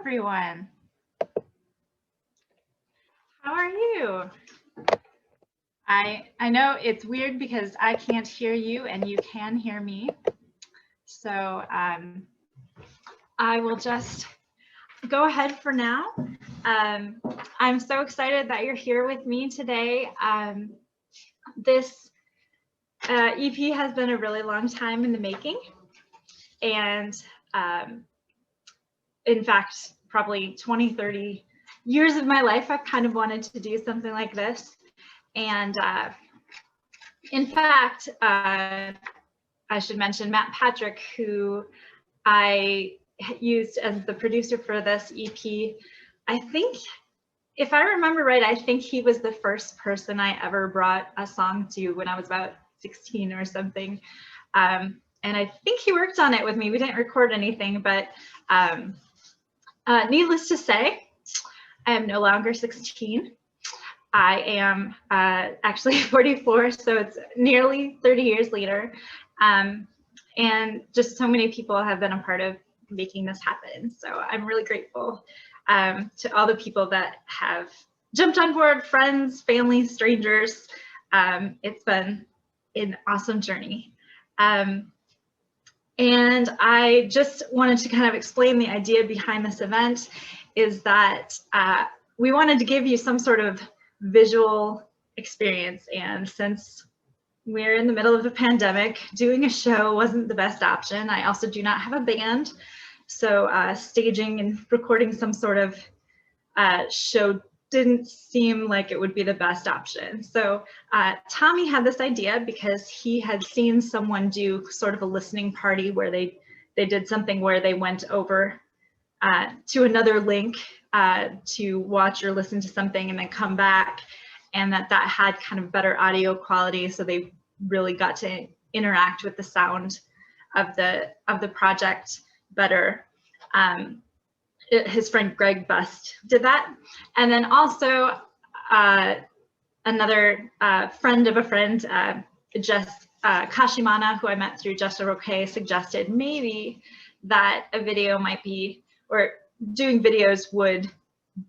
everyone. How are you? I know it's weird because I can't hear you and you can hear me. So I will just go ahead for now. I'm so excited that you're here with me today. This EP has been a really long time in the making. And in fact, probably 20, 30 years of my life, I've kind of wanted to do something like this. And in fact, I should mention Matt Patrick, who I used as the producer for this EP. I think, if I remember right, I think he was the first person I ever brought a song to when I was about 16 or something. And I think he worked on it with me. We didn't record anything, but needless to say, I am no longer 16. I am actually 44, so it's nearly 30 years later. And just so many people have been a part of making this happen. So I'm really grateful to all the people that have jumped on board, friends, family, strangers. It's been an awesome journey. And I just wanted to kind of explain the idea behind this event is that we wanted to give you some sort of visual experience. And since we're in the middle of a pandemic, doing a show wasn't the best option. I also do not have a band. So staging and recording some sort of show didn't seem like it would be the best option. So Tommy had this idea because he had seen someone do sort of a listening party where they did something where they went over to another link to watch or listen to something and then come back, and that had kind of better audio quality, so they really got to interact with the sound of the project better. His friend Greg Bust did that. And then also another friend of a friend, Jess Kashimana, who I met through Jessa Roque, suggested maybe that a video might be, or doing videos would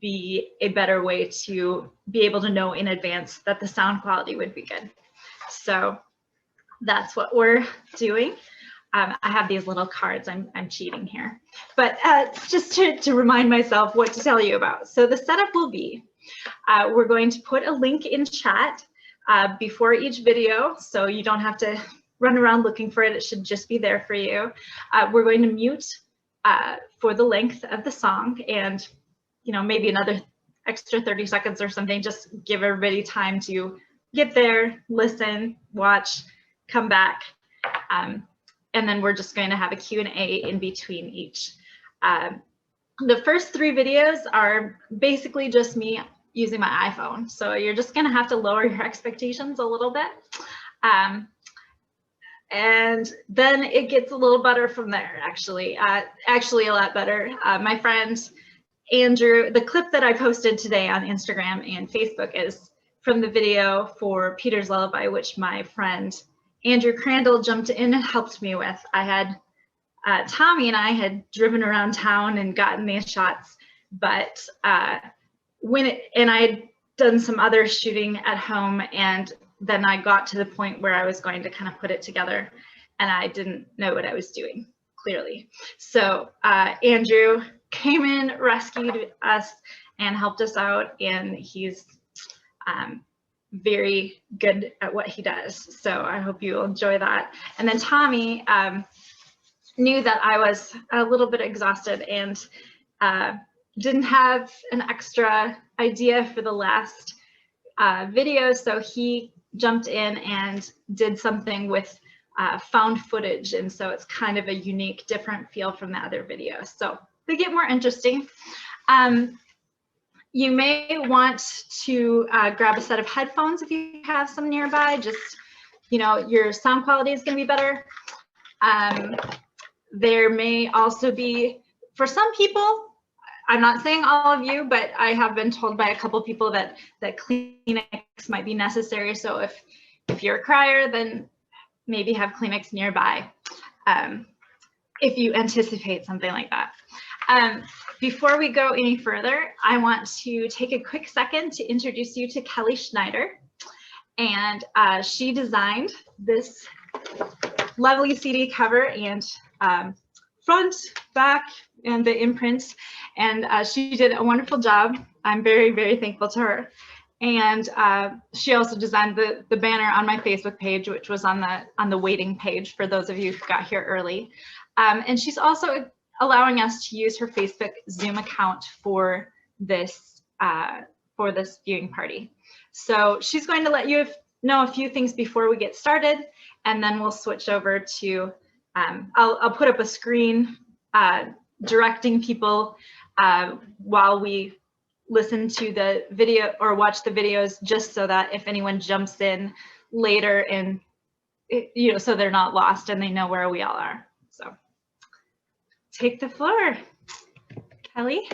be a better way to be able to know in advance that the sound quality would be good. So that's what we're doing. I have these little cards. I'm cheating here, but just to remind myself what to tell you about. So the setup will be, we're going to put a link in chat before each video, so you don't have to run around looking for it. It should just be there for you. We're going to mute for the length of the song, and maybe another extra 30 seconds or something. Just give everybody time to get there, listen, watch, come back. And then we're just going to have a Q&A in between each. The first 3 videos are basically just me using my iPhone. So you're just going to have to lower your expectations a little bit. And then it gets a little better from there, actually. Actually a lot better. My friend Andrew, the clip that I posted today on Instagram and Facebook is from the video for Peter's Lullaby, which my friend Andrew Crandall jumped in and helped me with. I had Tommy and I had driven around town and gotten these shots, but I had done some other shooting at home, and then I got to the point where I was going to kind of put it together, and I didn't know what I was doing, clearly. So Andrew came in, rescued us, and helped us out, and he's very good at what he does. So I hope you'll enjoy that. And then Tommy knew that I was a little bit exhausted and didn't have an extra idea for the last video. So he jumped in and did something with found footage. And so it's kind of a unique, different feel from the other videos. So they get more interesting. You may want to grab a set of headphones if you have some nearby. Just, your sound quality is going to be better. There may also be, for some people, I'm not saying all of you, but I have been told by a couple people that Kleenex might be necessary. So if you're a crier, then maybe have Kleenex nearby if you anticipate something like that. Before we go any further, I want to take a quick second to introduce you to Kelly Schneider. And she designed this lovely CD cover and front, back, and the imprints. And she did a wonderful job. I'm very, very thankful to her. And she also designed the banner on my Facebook page, which was on the waiting page for those of you who got here early. And she's also allowing us to use her Facebook Zoom account for this viewing party. So she's going to let you know a few things before we get started, and then we'll switch over to, I'll put up a screen directing people while we listen to the video or watch the videos, just so that if anyone jumps in later and, so they're not lost and they know where we all are. So take the floor, Kelly.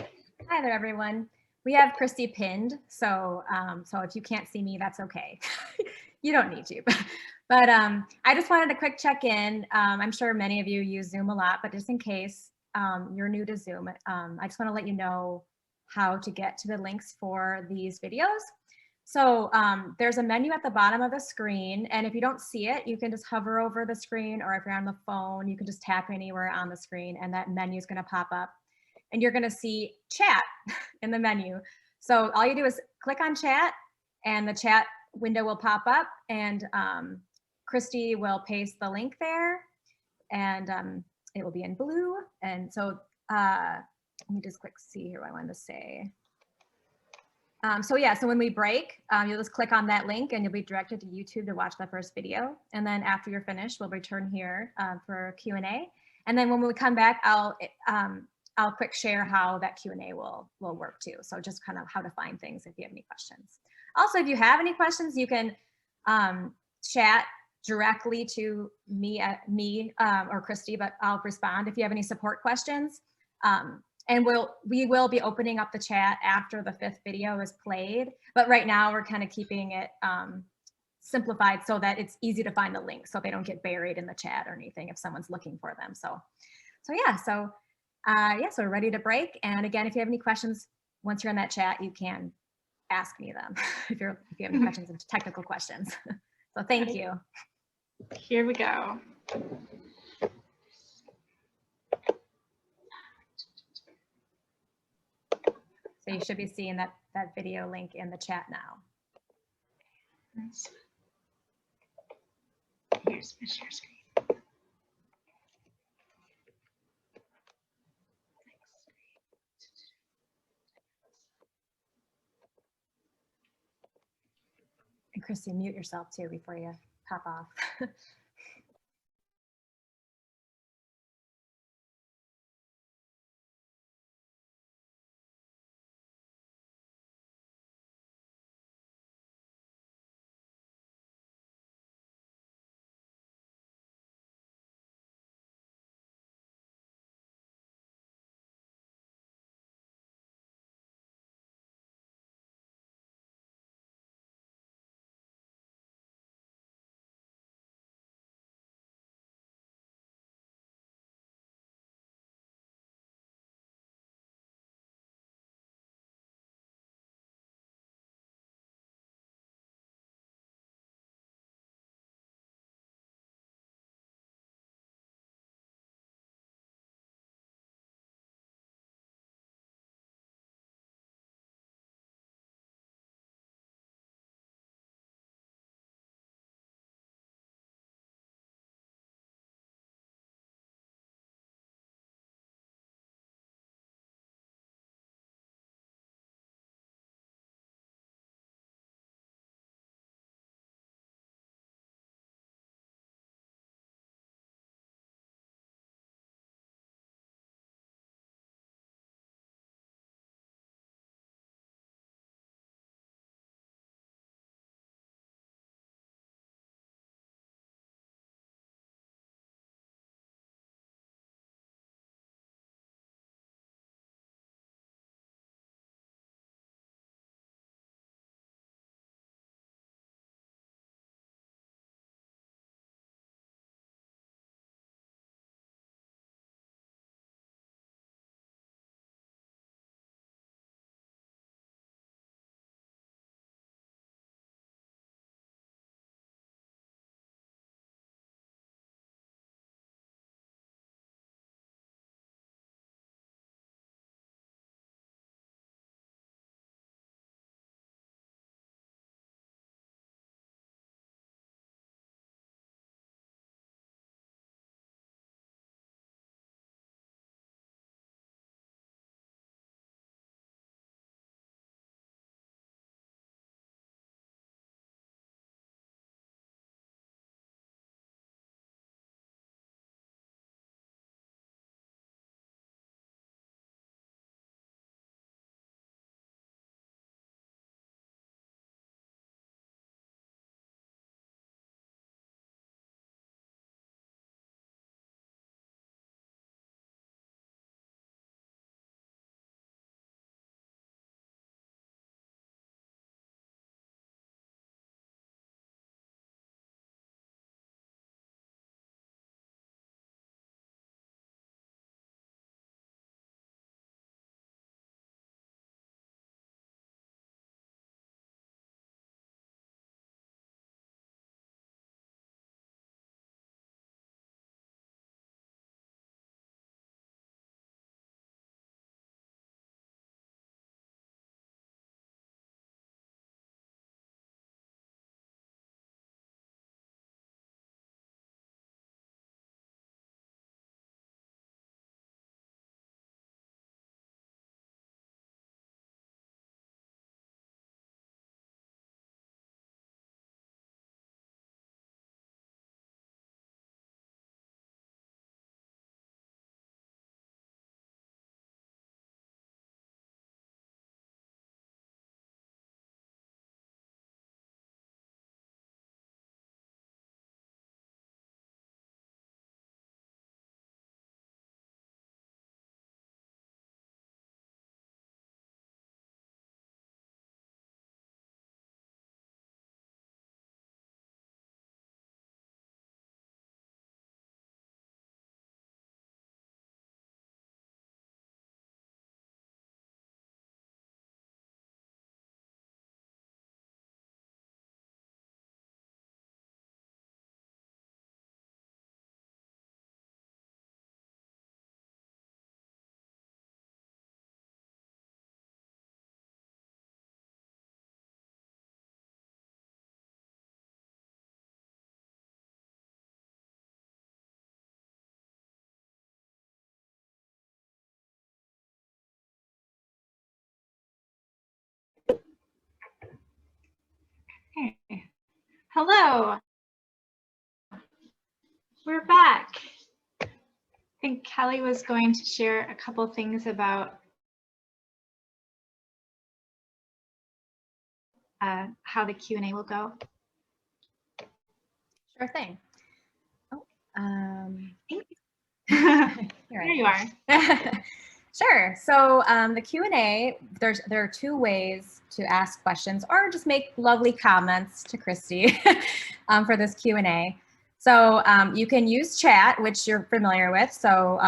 Hi there, everyone. We have Christy pinned, so if you can't see me, that's okay. You don't need to. But I just wanted a quick check-in. I'm sure many of you use Zoom a lot, but just in case you're new to Zoom, I just want to let you know how to get to the links for these videos. So there's a menu at the bottom of the screen, and if you don't see it, you can just hover over the screen, or if you're on the phone, you can just tap anywhere on the screen, and that menu is going to pop up. And you're going to see chat in the menu. So all you do is click on chat, and the chat window will pop up, and Christy will paste the link there, and it will be in blue. And so let me just quick see here what I wanted to say. So yeah, so when we break, you'll just click on that link and you'll be directed to YouTube to watch the first video. And then after you're finished, we'll return here for Q&A. And then when we come back, I'll quick share how that Q&A will work too. So just kind of how to find things if you have any questions. Also, if you have any questions, you can chat directly to me or Christy, but I'll respond if you have any support questions. And we will be opening up the chat after the 5th video is played. But right now we're kind of keeping it simplified so that it's easy to find the links so they don't get buried in the chat or anything if someone's looking for them. So we're ready to break. And again, if you have any questions, once you're in that chat, you can ask me them if you have any questions and technical questions. So thank you. Here we go. So you should be seeing that video link in the chat now. Here's my share screen. And Christy, mute yourself too before you pop off. Hello. We're back. I think Kelly was going to share a couple things about how the Q&A will go. Sure thing. Oh, Here you are. Sure. So the Q&A, there are two ways to ask questions or just make lovely comments to Christy for this Q&A. So you can use chat, which you're familiar with. So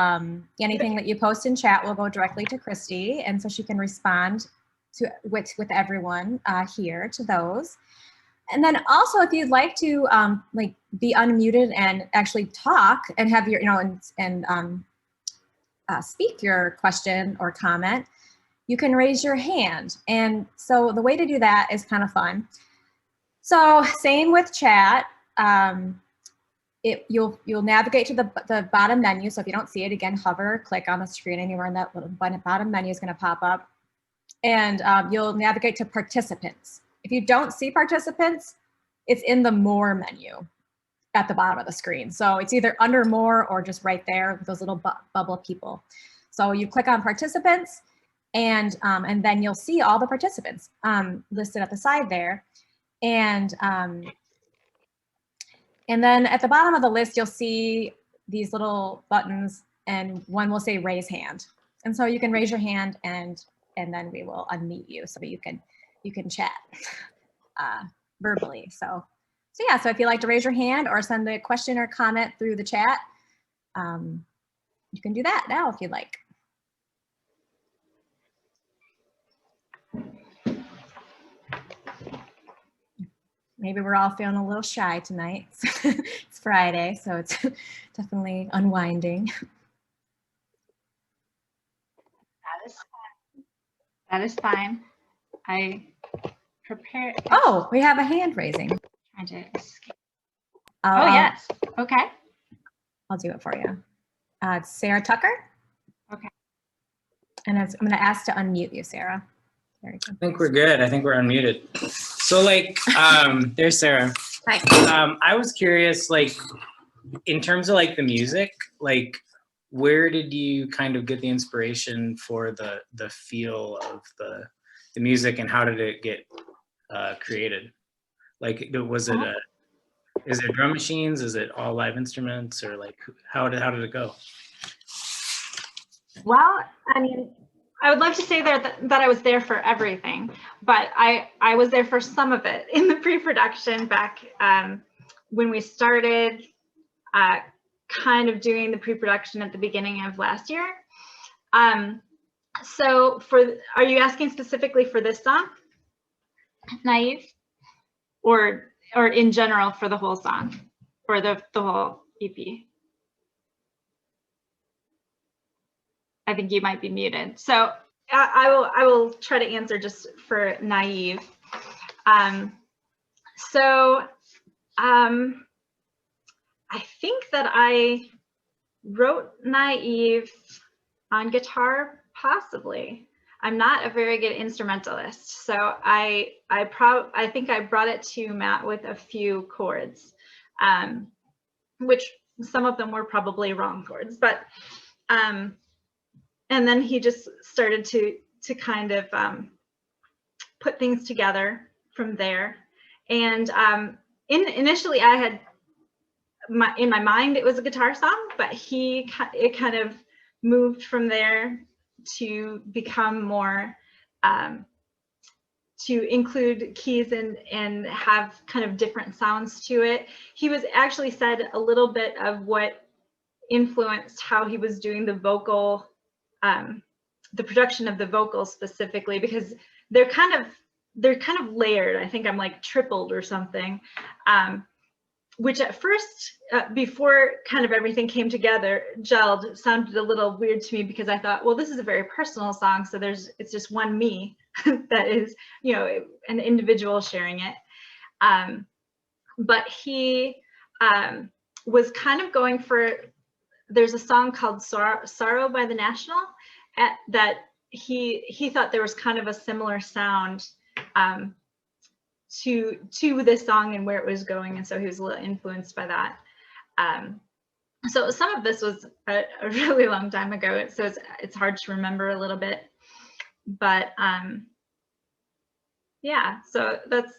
anything that you post in chat will go directly to Christy, and so she can respond to with everyone here to those. And then also, if you'd like to like be unmuted and actually talk and have your, speak your question or comment, you can raise your hand. And so the way to do that is kind of fun. So same with chat. You'll navigate to the bottom menu. So if you don't see it, again, hover, click on the screen anywhere, and that little bottom menu is going to pop up. And you'll navigate to participants. If you don't see participants, it's in the more menu at the bottom of the screen. So it's either under more or just right there with those little bubble people. So you click on participants, and then you'll see all the participants listed at the side there. And then at the bottom of the list, you'll see these little buttons, and one will say raise hand. And so you can raise your hand, and then we will unmute you so you can chat verbally. So yeah, so if you'd like to raise your hand or send a question or comment through the chat, you can do that now if you'd like. Maybe we're all feeling a little shy tonight. It's Friday, so it's definitely unwinding. That is fine. I prepared. Oh, we have a hand raising. Trying to escape. Oh, yes. Okay. I'll do it for you. It's Sarah Tucker. Okay. And I'm going to ask to unmute you, Sarah. I think we're good. I think we're unmuted. So like, there's Sarah. Hi. I was curious, like, in terms of like the music, like, where did you kind of get the inspiration for the feel of the music, and how did it get created? Like, was it is it drum machines? Is it all live instruments, or like how did it go? Well, I mean, I would love to say that I was there for everything, but I was there for some of it in the pre-production back when we started kind of doing the pre-production at the beginning of last year. So are you asking specifically for this song, Naive, or in general for the whole song, or the whole EP? I think you might be muted. So I will try to answer just for Naive. I think that I wrote Naive on guitar, possibly. I'm not a very good instrumentalist, so I think I brought it to Matt with a few chords, which some of them were probably wrong chords, but and then he just started to kind of put things together from there. And initially I had in my mind it was a guitar song, but it kind of moved from there to become more to include keys and have kind of different sounds to it. He was actually said a little bit of what influenced how he was doing the vocal, the production of the vocals specifically, because they're kind of layered. I think I'm like tripled or something, which at first, before kind of everything came together, gelled, sounded a little weird to me, because I thought, well, this is a very personal song, so it's just one me that is, an individual sharing it. But he was kind of going for, there's a song called Sorrow by The National that he thought there was kind of a similar sound to this song and where it was going, and so he was a little influenced by that. So some of this was a really long time ago, so it's hard to remember a little bit, but yeah, so that's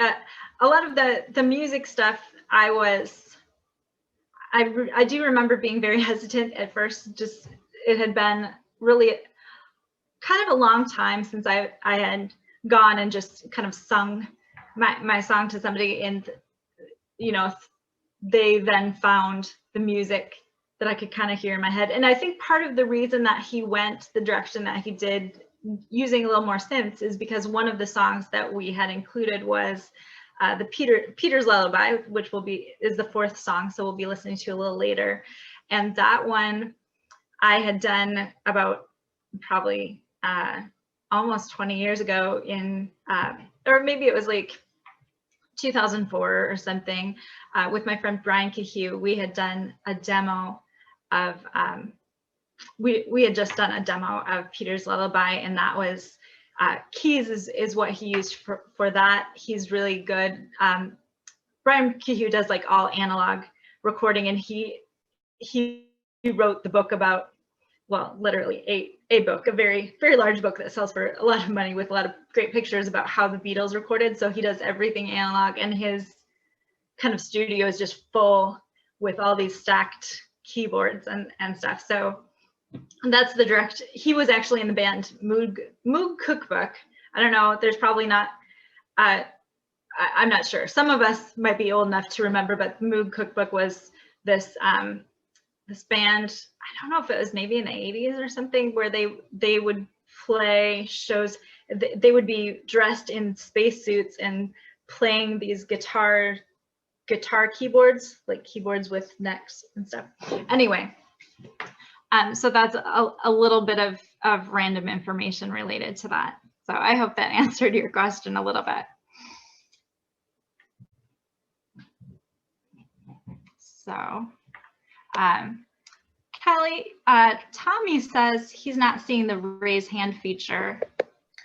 a lot of the music stuff. I do remember being very hesitant at first. Just it had been really kind of a long time since I had gone and just kind of sung my song to somebody, and you know, they then found the music that I could kind of hear in my head. And I think part of the reason that he went the direction that he did, using a little more synths, is because one of the songs that we had included was the Peter's Lullaby, which is the 4th song, so we'll be listening to a little later. And that one I had done about probably almost 20 years ago in, or maybe it was like 2004 or something, with my friend Brian Cahew. We had done a demo of, we had just done a demo of Peter's Lullaby, and that was, keys is what he used for that. He's really good. Brian Cahew does like all analog recording, and he wrote the book about, well, literally a book, a very, very large book that sells for a lot of money, with a lot of great pictures about how the Beatles recorded. So he does everything analog, and his kind of studio is just full with all these stacked keyboards and stuff. So that's the direct. He was actually in the band Moog Cookbook. I don't know, there's probably not, I'm not sure. Some of us might be old enough to remember, but Moog Cookbook was this this band, I don't know if it was maybe in the 80s or something, where they would play shows. They would be dressed in spacesuits and playing these guitar keyboards, like keyboards with necks and stuff. Anyway, so that's a little bit of random information related to that. So I hope that answered your question a little bit. So, Kelly, Tommy says he's not seeing the raise hand feature.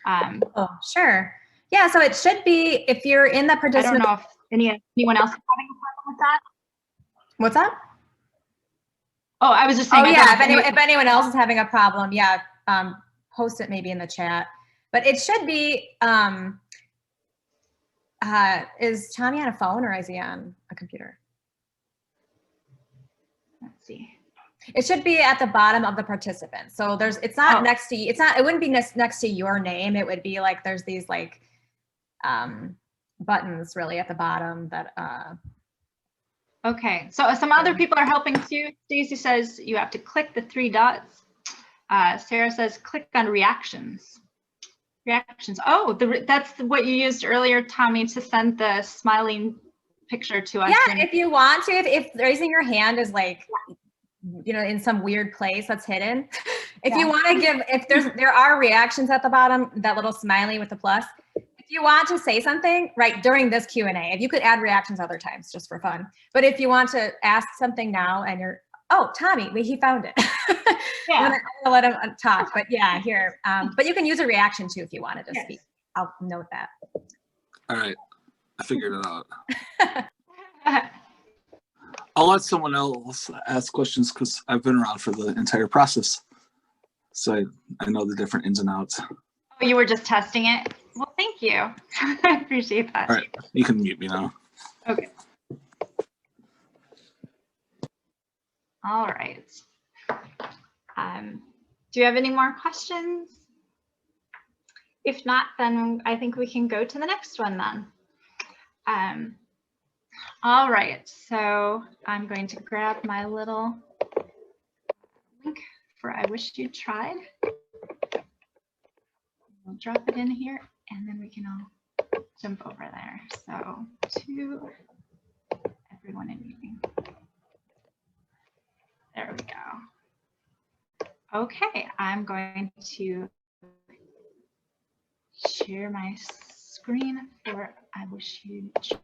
Oh, sure. Yeah, so it should be, if you're in the I don't participant. know if anyone else is having a problem with that. What's that? Oh, I was just saying. Oh yeah, if anyone else is having a problem, yeah, post it maybe in the chat. But it should be, is Tommy on a phone or is he on a computer? Let's see. It should be at the bottom of the participant. So it's not next to you. It wouldn't be next to your name. It would be like, there's these like buttons really at the bottom that. Okay, so some other people are helping too. Stacy says you have to click the 3 dots. Sarah says click on reactions. Reactions. Oh, that's what you used earlier, Tommy, to send the smiling picture to us. Yeah, if you want to, if raising your hand is like, you know, in some weird place that's hidden. If you want to give, there are reactions at the bottom, that little smiley with the plus. If you want to say something right during this Q&A, if you could add reactions other times just for fun. But if you want to ask something now and you're, oh, Tommy, he found it. Yeah. I'm gonna let him talk, but yeah, here. But you can use a reaction too if you wanted to speak. I'll note that. All right, I figured it out. I'll let someone else ask questions because I've been around for the entire process. So I know the different ins and outs. Oh, you were just testing it? Well, thank you. I appreciate that. All right, you can mute me now. Okay. All right. Do you have any more questions? If not, then I think we can go to the next one then. All right, so I'm going to grab my little link for I Wish You'd Tried. We'll drop it in here and then we can all jump over there. So to everyone in meeting. There we go. Okay, I'm going to share my screen for I Wish You'd Tried.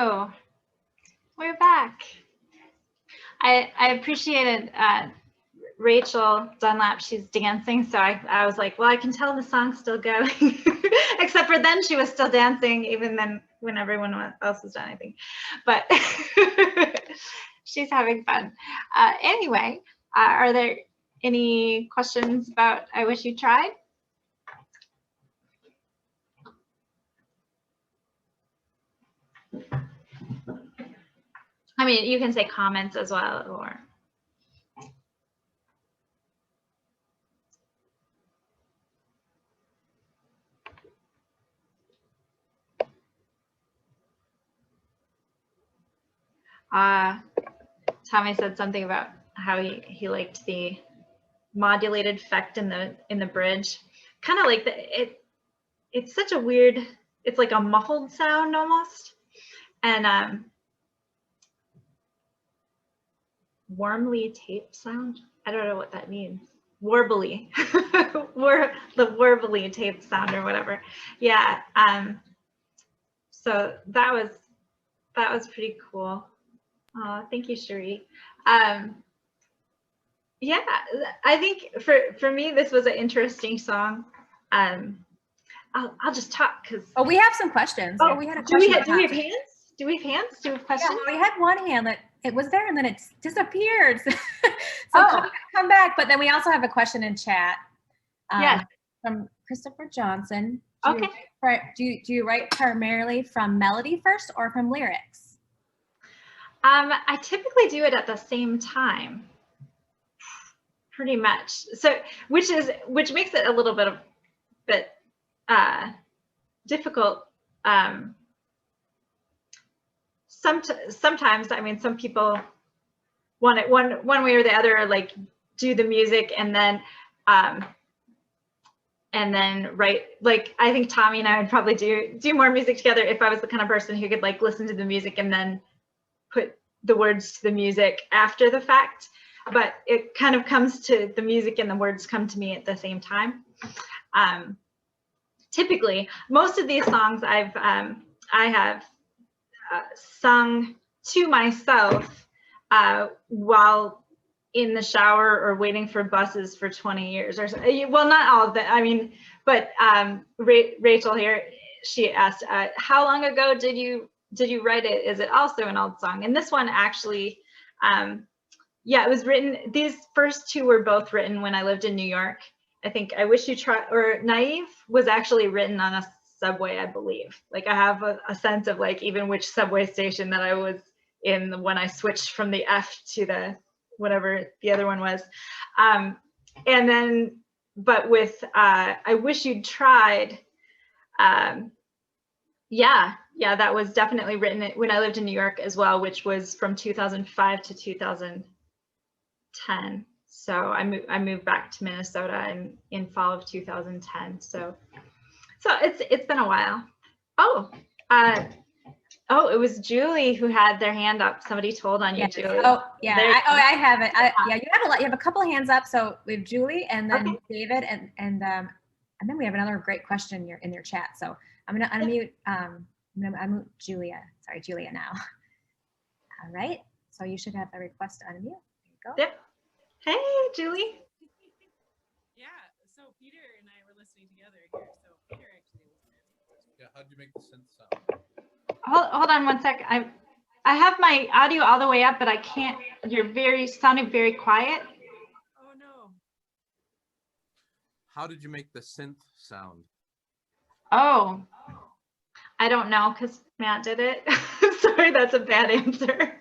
Hello, we're back. I appreciated Rachel Dunlap. She's dancing, so I was like, well, I can tell the song's still going. Except for then she was still dancing, even then when everyone else was done, I think. But she's having fun. Anyway, are there any questions about I Wish You Tried? I mean, you can say comments as well, or. Tommy said something about how he liked the modulated effect in the bridge. Kind of like it's such a weird, it's like a muffled sound almost. And warmly taped sound. I don't know what that means. Warbly. The warbly taped sound or whatever. Yeah. So that was pretty cool. Oh, thank you, Cherie. Yeah, I think for me this was an interesting song. I'll just talk because. Oh, we have some questions. Oh, we had a do we question. have hands? Do we have hands? Do we have Yeah, questions? well, we had one hand that it was there and then it disappeared. So Oh. come back. But then we also have a question in chat. Yes. From Christopher Johnson. Okay. Do you write primarily from melody first or from lyrics? I typically do it at the same time, pretty much. So, which makes it a little bit difficult. Sometimes, I mean, some people want it one way or the other, like do the music and then write. Like I think Tommy and I would probably do more music together if I was the kind of person who could like listen to the music and then put the words to the music after the fact. But it kind of comes to the music and the words come to me at the same time. Typically, most of these songs I have sung to myself while in the shower or waiting for buses for 20 years or so. Well, not all of them. I mean, but Rachel here, she asked, how long ago did you write it? Is it also an old song? And this one actually, yeah, it was written, these first two were both written when I lived in New York. I think I Wish You Tried, or Naive was actually written on a subway, I believe. Like I have a sense of like even which subway station that I was in when I switched from the F to the whatever the other one was. And then, but with I Wish You'd Tried, yeah, that was definitely written when I lived in New York as well, which was from 2005 to 2010. So I moved back to Minnesota in fall of 2010. So it's been a while. Oh, it was Julie who had their hand up. Somebody told on you, Yes. Julie. Oh, yeah. I have it. Yeah, you have a lot. You have a couple of hands up. So we have Julie and then Okay. David and then we have another great question in your chat. So I'm gonna unmute. I'm gonna unmute Julia. Sorry, Julia now. All right. So you should have a request to unmute. There you go. Yep. Hey, Julie. Yeah, so Peter and I were listening together here. So Peter actually was there. Yeah, how'd you make the synth sound? Hold on one sec. I have my audio all the way up, but I can't. You're sounding very quiet. Oh no. How did you make the synth sound? Oh, I don't know because Matt did it. Sorry, that's a bad answer.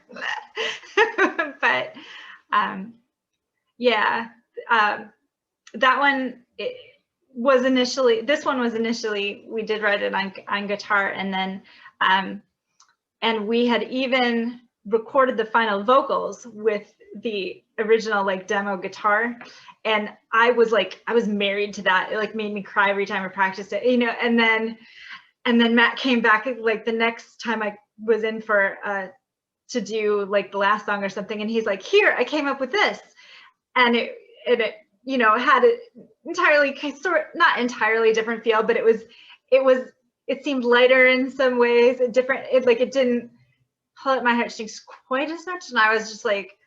But yeah, that one this one was initially, we did write it on guitar, and then and we had even recorded the final vocals with the original like demo guitar, and I was married to that. It like made me cry every time I practiced it, you know. And then Matt came back like the next time I was in for to do like the last song or something, and he's like, here, I came up with this, and it you know had an entirely not entirely different feel, but it seemed lighter in some ways, different. It didn't pull at my heartstrings quite as much. And I was just like,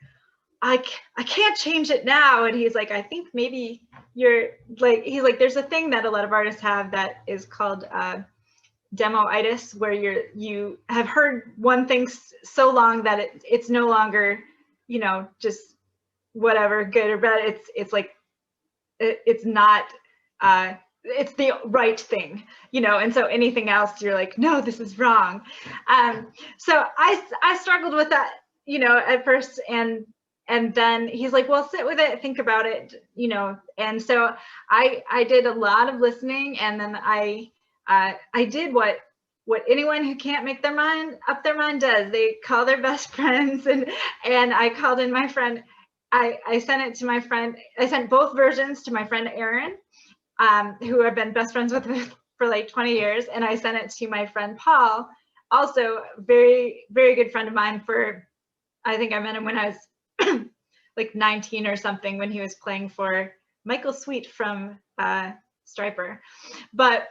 I can't change it now. And he's like, I think maybe you're like, he's like, there's a thing that a lot of artists have that is called demoitis, where you have heard one thing so long that it's no longer, you know, just whatever, good or bad. It's like, it's not, it's the right thing, you know, and so anything else you're like, no, this is wrong. So I struggled with that, you know, at first, and then he's like, well, sit with it, think about it, you know. And so I did a lot of listening, and then I did what anyone who can't make their mind up their mind does. They call their best friends, and I called in my friend. I sent it to my friend. I sent both versions to my friend Erin, who I've been best friends with for like 20 years. And I sent it to my friend Paul, also very, very good friend of mine for, I think I met him when I was like 19 or something, when he was playing for Michael Sweet from Striper. But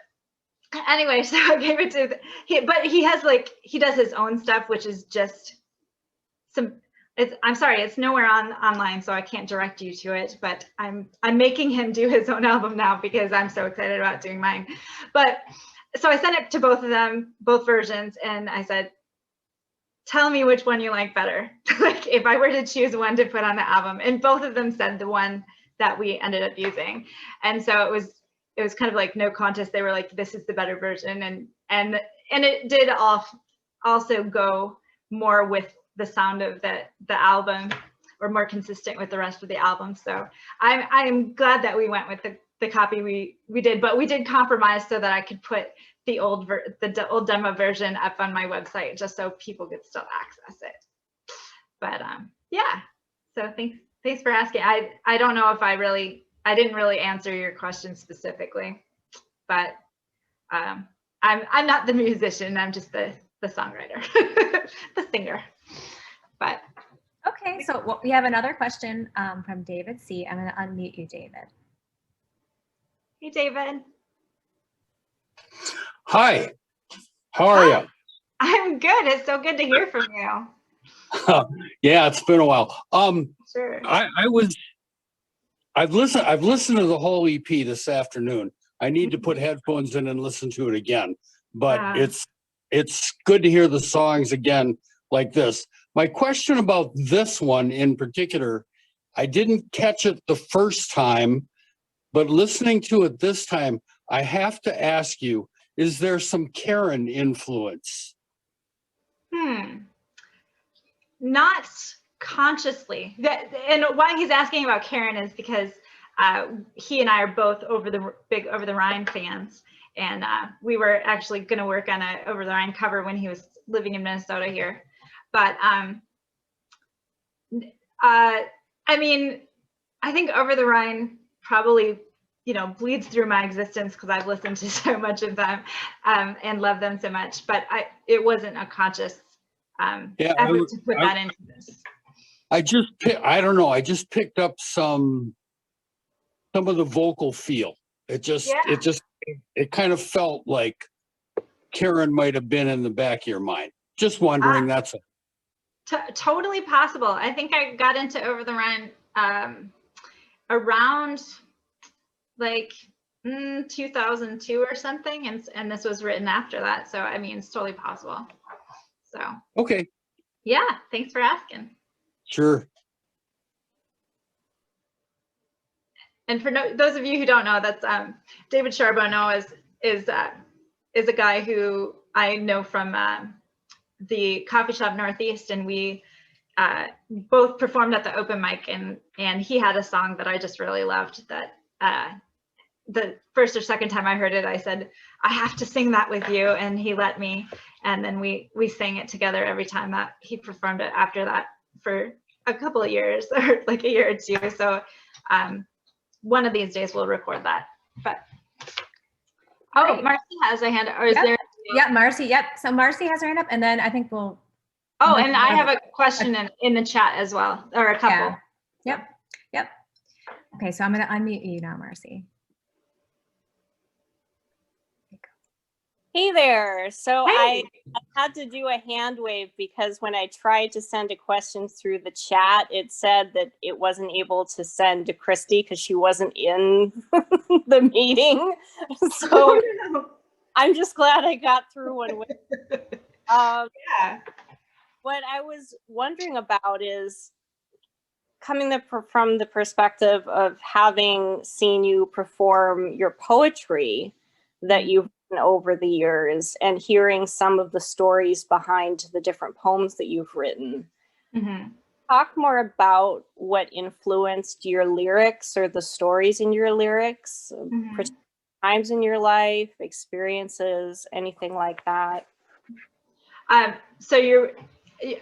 anyway, so I gave it to but he has like, he does his own stuff, which is just I'm sorry, it's nowhere online, so I can't direct you to it, but I'm making him do his own album now because I'm so excited about doing mine. But so I sent it to both of them, both versions, and I said, tell me which one you like better. Like if I were to choose one to put on the album, and both of them said the one that we ended up using. And so it was kind of like no contest. They were like, this is the better version. And it did also go more with the sound of the album, or more consistent with the rest of the album. So I'm glad that we went with the copy we did, but we did compromise so that I could put the old demo version up on my website, just so people could still access it. But yeah, so thanks for asking. I don't know if I didn't really answer your question specifically, but I'm not the musician. I'm just the songwriter, the singer. But Okay, so we have another question from David C. I'm going to unmute you, David. hey, David. Hi, how are you? I'm good. It's so good to hear from you. Yeah, it's been a while. Sure. I've listened to the whole EP this afternoon. I need to put headphones in and listen to it again, but it's good to hear the songs again like this. My question about this one in particular, I didn't catch it the first time, but listening to it this time, I have to ask you, is there some Karen influence? Not consciously. And why he's asking about Karen is because he and I are both big Over the Rhine fans. And we were actually going to work on a Over the Rhine cover when he was living in Minnesota here. But I mean, I think Over the Rhine probably, you know, bleeds through my existence because I've listened to so much of them and love them so much. But it wasn't a conscious effort to put that into this. I don't know. I just picked up some of the vocal feel. It kind of felt like Karen might have been in the back of your mind. Just wondering. That's it. Totally possible. I think I got into Over the Rhine around like 2002 or something, and this was written after that. So I mean, it's totally possible. So okay. Yeah, thanks for asking. Sure. And for those of you who don't know, that's David Charbonneau is a guy who I know from the Coffee Shop Northeast, and we both performed at the open mic, and he had a song that I just really loved that the first or second time I heard it, I said, I have to sing that with you, and he let me, and then we sang it together every time that he performed it after that for a couple of years, or like a year or two. So one of these days we'll record that. But Marcy has a hand, or is there? Yeah, Marcy. Yep. So Marcy has her hand up, and then I think we'll. Oh, and I have a question in the chat as well, or a couple. Yeah. Yep. Okay, so I'm going to unmute you now, Marcy. Hey there. So Hey. I had to do a hand wave because when I tried to send a question through the chat, it said that it wasn't able to send to Christy because she wasn't in the meeting. So I'm just glad I got through one way. Yeah. What I was wondering about is coming from the perspective of having seen you perform your poetry that you've written over the years and hearing some of the stories behind the different poems that you've written. Mhm. Talk more about what influenced your lyrics or the stories in your lyrics, Mhm. times in your life, experiences, anything like that. So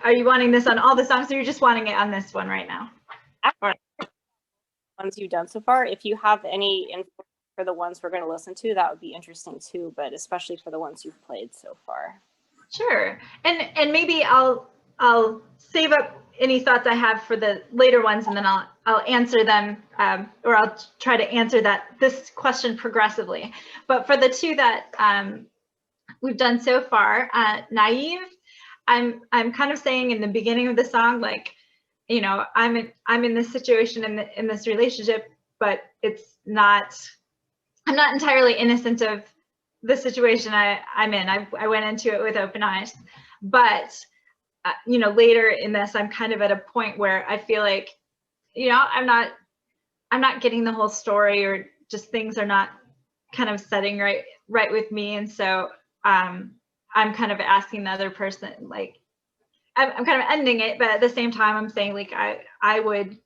are you wanting this on all the songs, or you're just wanting it on this one right now? Ones you've done so far. If you have any info for the ones we're going to listen to, that would be interesting too, but especially for the ones you've played so far. Sure. And maybe I'll save up any thoughts I have for the later ones, and then I'll answer them, or I'll try to answer this question progressively. But for the two that we've done so far, Naive, I'm kind of saying in the beginning of the song, like, you know, I'm in this situation, in this relationship, but I'm not entirely innocent of the situation I'm in. I went into it with open eyes, but you know, later in this, I'm kind of at a point where I feel like, you know, I'm not getting the whole story, or just things are not kind of setting right with me, and so I'm kind of asking the other person, like, I'm kind of ending it, but at the same time, I'm saying, like, I would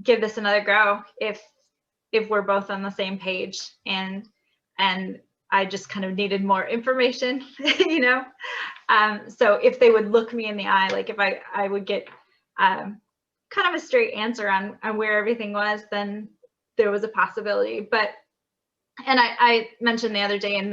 give this another go if we're both on the same page, and I just kind of needed more information, you know. So if they would look me in the eye, like if I would get kind of a straight answer on where everything was, then there was a possibility. But and I mentioned the other day in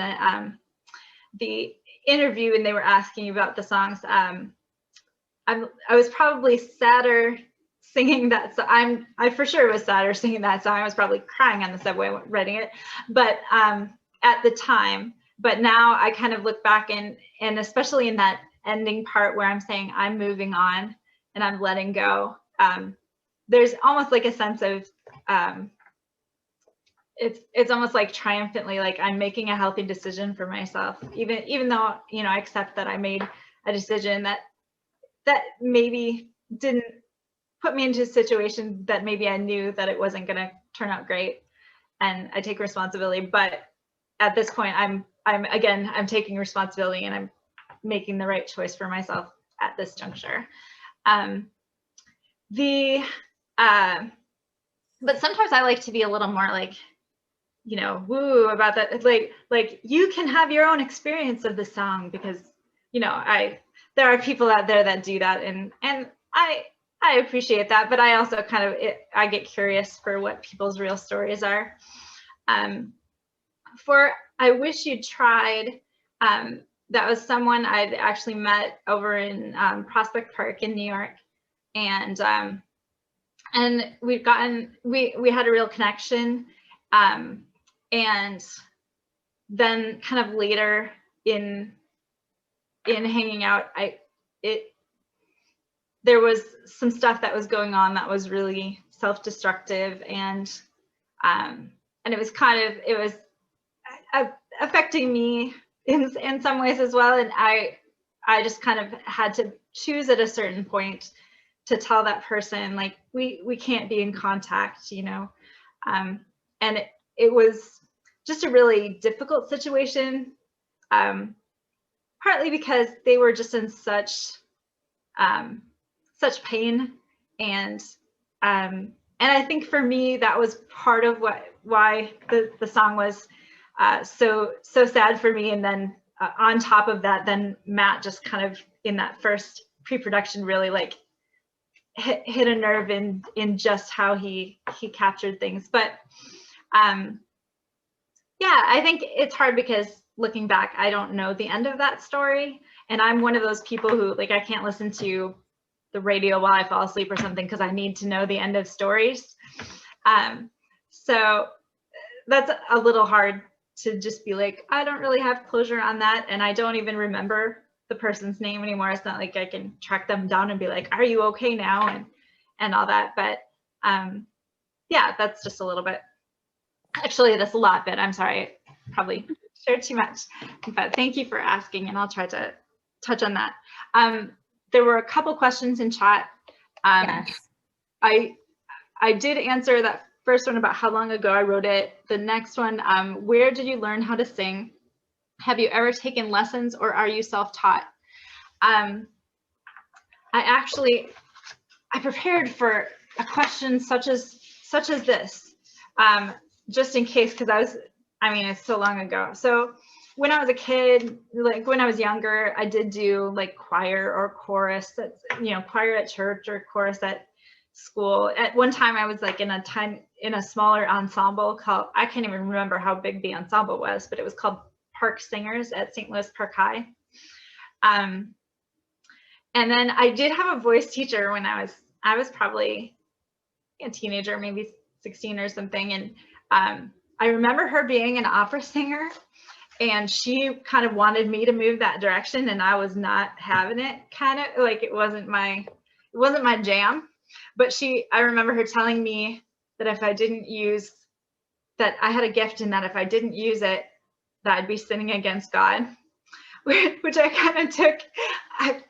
the interview, and they were asking about the songs. I was probably sadder singing that song. I for sure was sadder singing that song. I was probably crying on the subway writing it, but at the time. But now I kind of look back, and especially in that ending part where I'm saying I'm moving on and I'm letting go. There's almost like a sense of it's almost like triumphantly, like I'm making a healthy decision for myself, even though, you know, I accept that I made a decision that maybe didn't put me into a situation that maybe I knew that it wasn't going to turn out great, and I take responsibility. But at this point, I'm taking responsibility, and I'm making the right choice for myself at this juncture. But sometimes I like to be a little more like, you know, woo about that. Like you can have your own experience of the song, because, you know, there are people out there that do that, and I appreciate that, but I also kind of I get curious for what people's real stories are. For I Wish You'd Tried, that was someone I'd actually met over in Prospect Park in New York, and we had a real connection, and then kind of later in hanging out, there was some stuff that was going on that was really self-destructive, and it was affecting me in some ways as well. And I just kind of had to choose at a certain point to tell that person, like, we can't be in contact, you know. And it was just a really difficult situation, partly because they were just in such pain, and I think for me that was part of why the song was so sad for me. And then on top of that, then Matt just kind of in that first pre-production really like hit a nerve in just how he captured things. But yeah, I think it's hard because looking back, I don't know the end of that story, and I'm one of those people who, like, I can't listen to the radio while I fall asleep or something because I need to know the end of stories. So that's a little hard to just be like, I don't really have closure on that, and I don't even remember the person's name anymore. It's not like I can track them down and be like, are you okay now, and all that. But yeah, that's just a little bit. Actually, that's a lot, but I'm sorry, I probably shared too much. But thank you for asking, and I'll try to touch on that. There were a couple questions in chat. Yes. I did answer that first one about how long ago I wrote it. The next one, where did you learn how to sing? Have you ever taken lessons, or are you self-taught? I prepared for a question such as this, just in case, because it's so long ago. So when I was a kid, like when I was younger, I did do like choir or chorus. That's, choir at church or chorus at school. At one time, I was like in a smaller ensemble called, I can't even remember how big the ensemble was, but it was called Park Singers at St. Louis Park High. And then I did have a voice teacher when I was probably a teenager, maybe 16 or something. And I remember her being an opera singer, and she kind of wanted me to move that direction, and I was not having it. Kind of like it wasn't my jam. But I remember her telling me that if I didn't use that, I had a gift, and that if I didn't use it, that I'd be sinning against God, which I kind of took. I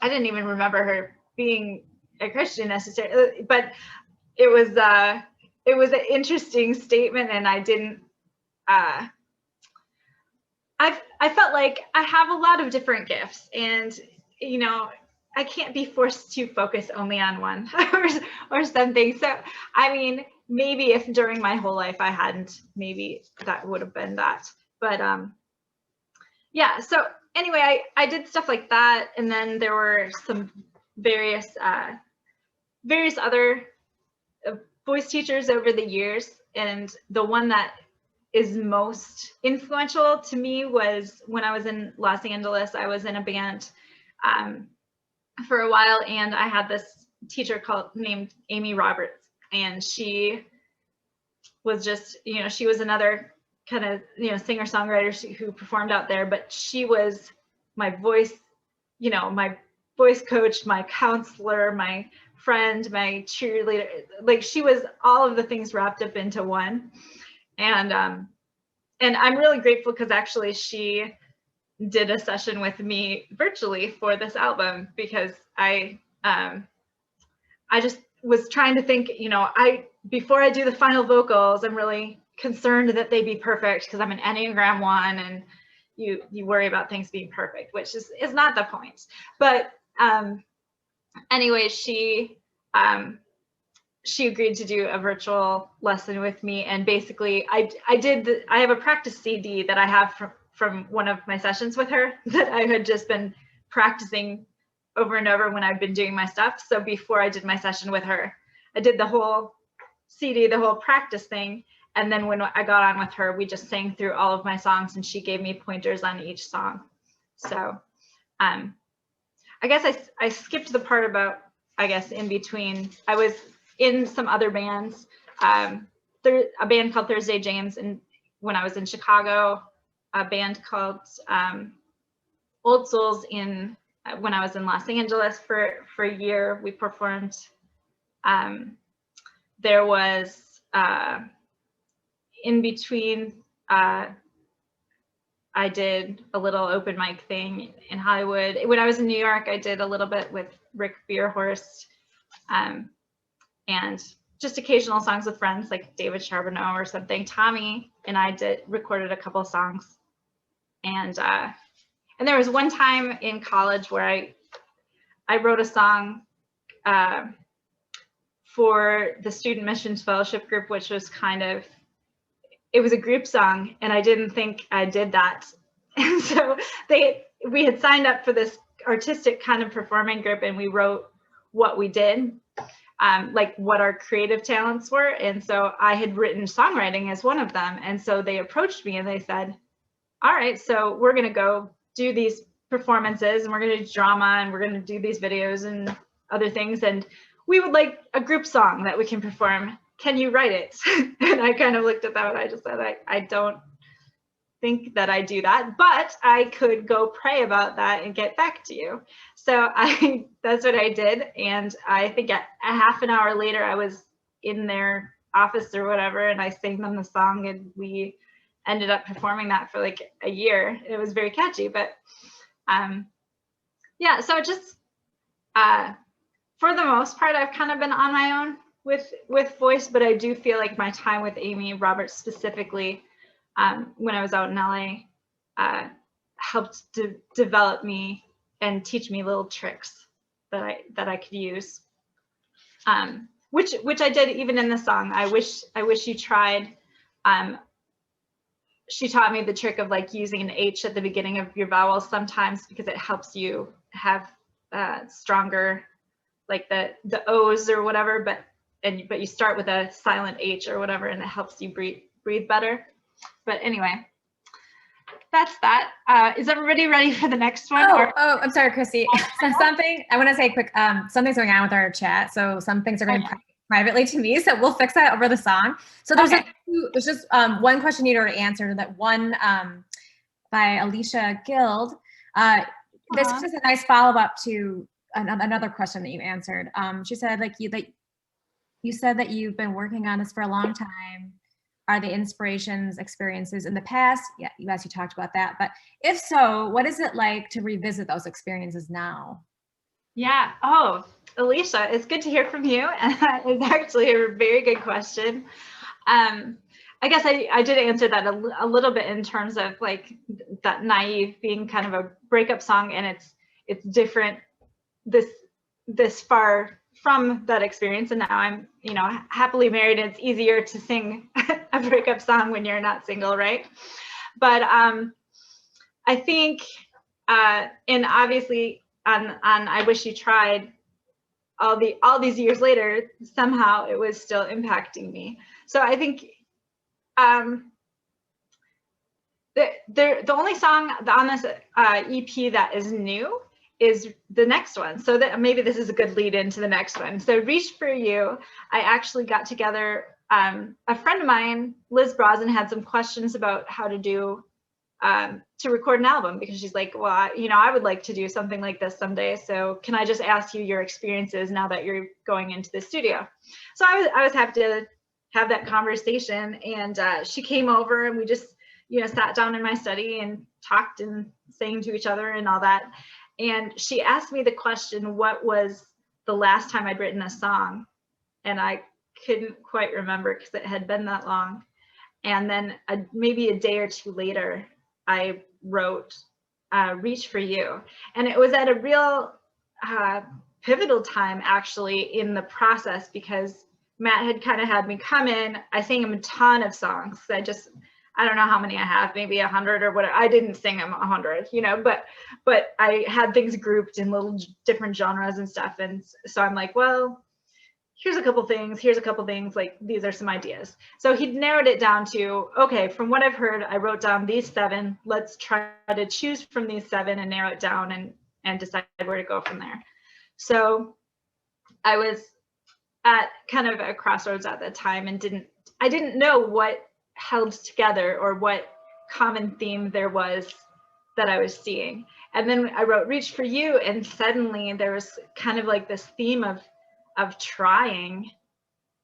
didn't even remember her being a Christian necessarily, but it was an interesting statement, and I didn't. I felt like I have a lot of different gifts, and I can't be forced to focus only on one or something. So maybe if during my whole life I hadn't, maybe that would have been that. But yeah. So anyway, I did stuff like that, and then there were some various other voice teachers over the years, and the one that is most influential to me was when I was in Los Angeles. I was in a band for a while, and I had this teacher named Amy Roberts, and she was just, she was another kind of, singer-songwriter who performed out there, but she was my voice, my voice coach, my counselor, my friend, my cheerleader. Like, she was all of the things wrapped up into one. And I'm really grateful, because actually she did a session with me virtually for this album, because I just was trying to think, before I do the final vocals, I'm really concerned that they be perfect, because I'm an Enneagram 1, and you worry about things being perfect, which is not the point. But anyway, she agreed to do a virtual lesson with me, and basically I have a practice CD that I have from one of my sessions with her that I had just been practicing over and over when I've been doing my stuff. So before I did my session with her, I did the whole CD, the whole practice thing, and then when I got on with her, we just sang through all of my songs, and she gave me pointers on each song. So I guess I skipped the part about, in between. I was in some other bands, a band called Thursday James, and when I was in Chicago, a band called Old Souls when I was in Los Angeles for a year. We performed. There was in between, I did a little open mic thing in Hollywood. When I was in New York, I did a little bit with Rick Bierhorst, and just occasional songs with friends like David Charbonneau or something. Tommy and I recorded a couple of songs, and there was one time in college where I wrote a song for the Student Missions Fellowship group, which was it was a group song, and I didn't think I did that. And so we had signed up for this artistic kind of performing group, and we wrote what we did, like what our creative talents were. And so I had written songwriting as one of them. And so they approached me and they said, all right, so we're going to go do these performances, and we're going to do drama, and we're going to do these videos and other things. And we would like a group song that we can perform. Can you write it? And I kind of looked at that, and I just said, I think that I do that, but I could go pray about that and get back to you. So that's what I did. And I think a half an hour later, I was in their office or whatever, and I sang them the song, and we ended up performing that for like a year. It was very catchy, but yeah, so just for the most part, I've kind of been on my own with voice, but I do feel like my time with Amy Roberts specifically, when I was out in LA, helped to develop me and teach me little tricks that I could use, which I did even in the song. I wish you tried. She taught me the trick of like using an H at the beginning of your vowels sometimes, because it helps you have stronger, like the O's or whatever, but you start with a silent H or whatever, and it helps you breathe better. But anyway, that's that. Is everybody ready for the next one? Oh, I'm sorry, Christy. So something I want to say quick. Something's going on with our chat, so some things are going privately to me. So we'll fix that over the song. So there's there's just one question you already answered. That one by Alicia Guild. This is just a nice follow up to another question that you answered. She said you said that you've been working on this for a long time. Are the inspirations, experiences in the past? Yeah, you talked about that. But if so, what is it like to revisit those experiences now? Yeah. Oh, Alicia, it's good to hear from you. And that is actually a very good question. I guess I did answer that a little bit in terms of like that Naive being kind of a breakup song, and it's different this far from that experience. And now I'm, happily married, and it's easier to sing a breakup song when you're not single, right? But I think, and obviously on I Wish You Tried, all these years later, somehow it was still impacting me. So I think the only song on this EP that is new is the next one. So that maybe this is a good lead into the next one. So Reach for You, I actually got together, a friend of mine, Liz Brosnan, had some questions about how to do, to record an album, because she's like, well, I would like to do something like this someday. So can I just ask you your experiences now that you're going into the studio? So I was happy to have that conversation, and she came over, and we just, sat down in my study and talked and sang to each other and all that. And she asked me the question, what was the last time I'd written a song? And I couldn't quite remember because it had been that long. And then maybe a day or two later, I wrote Reach for You. And it was at a real pivotal time, actually, in the process, because Matt had kind of had me come in. I sang him a ton of songs. I don't know how many I have, maybe 100 or whatever. I didn't sing them 100, but I had things grouped in little different genres and stuff. And so I'm like, well, here's a couple things, like these are some ideas. So he narrowed it down to, okay, from what I've heard, I wrote down these 7. Let's try to choose from these 7 and narrow it down and decide where to go from there. So I was at kind of a crossroads at that time, and I didn't know what held together or what common theme there was that I was seeing. And then I wrote Reach for You, and suddenly there was kind of like this theme of trying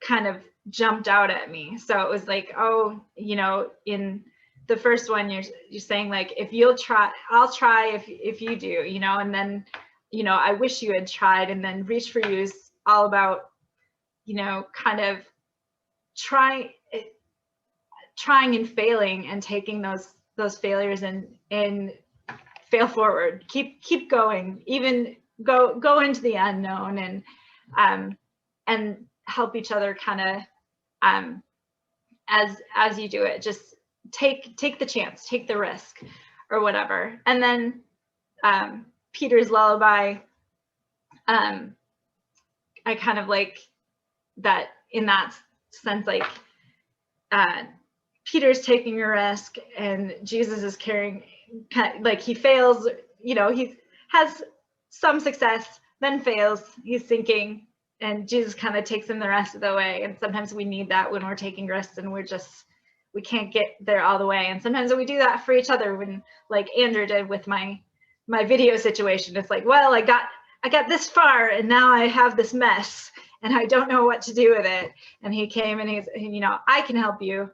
kind of jumped out at me. So it was like, oh, in the first one, you're saying like, if you'll try, I'll try if you do, and then, I wish you had tried. And then Reach for You is all about, kind of trying and failing, and taking those failures and fail forward, keep going, even go into the unknown, and help each other kind of as you do it. Just take the chance, take the risk, or whatever. And then Peter's Lullaby, I kind of like that in that sense, like Peter's taking a risk, and Jesus is carrying, like he fails, he has some success, then fails, he's sinking, and Jesus kind of takes him the rest of the way. And sometimes we need that when we're taking risks and we're just we can't get there all the way. And sometimes we do that for each other, when like Andrew did with my video situation. It's like, well, I got this far and now I have this mess and I don't know what to do with it. And he came and he's, you know, I can help you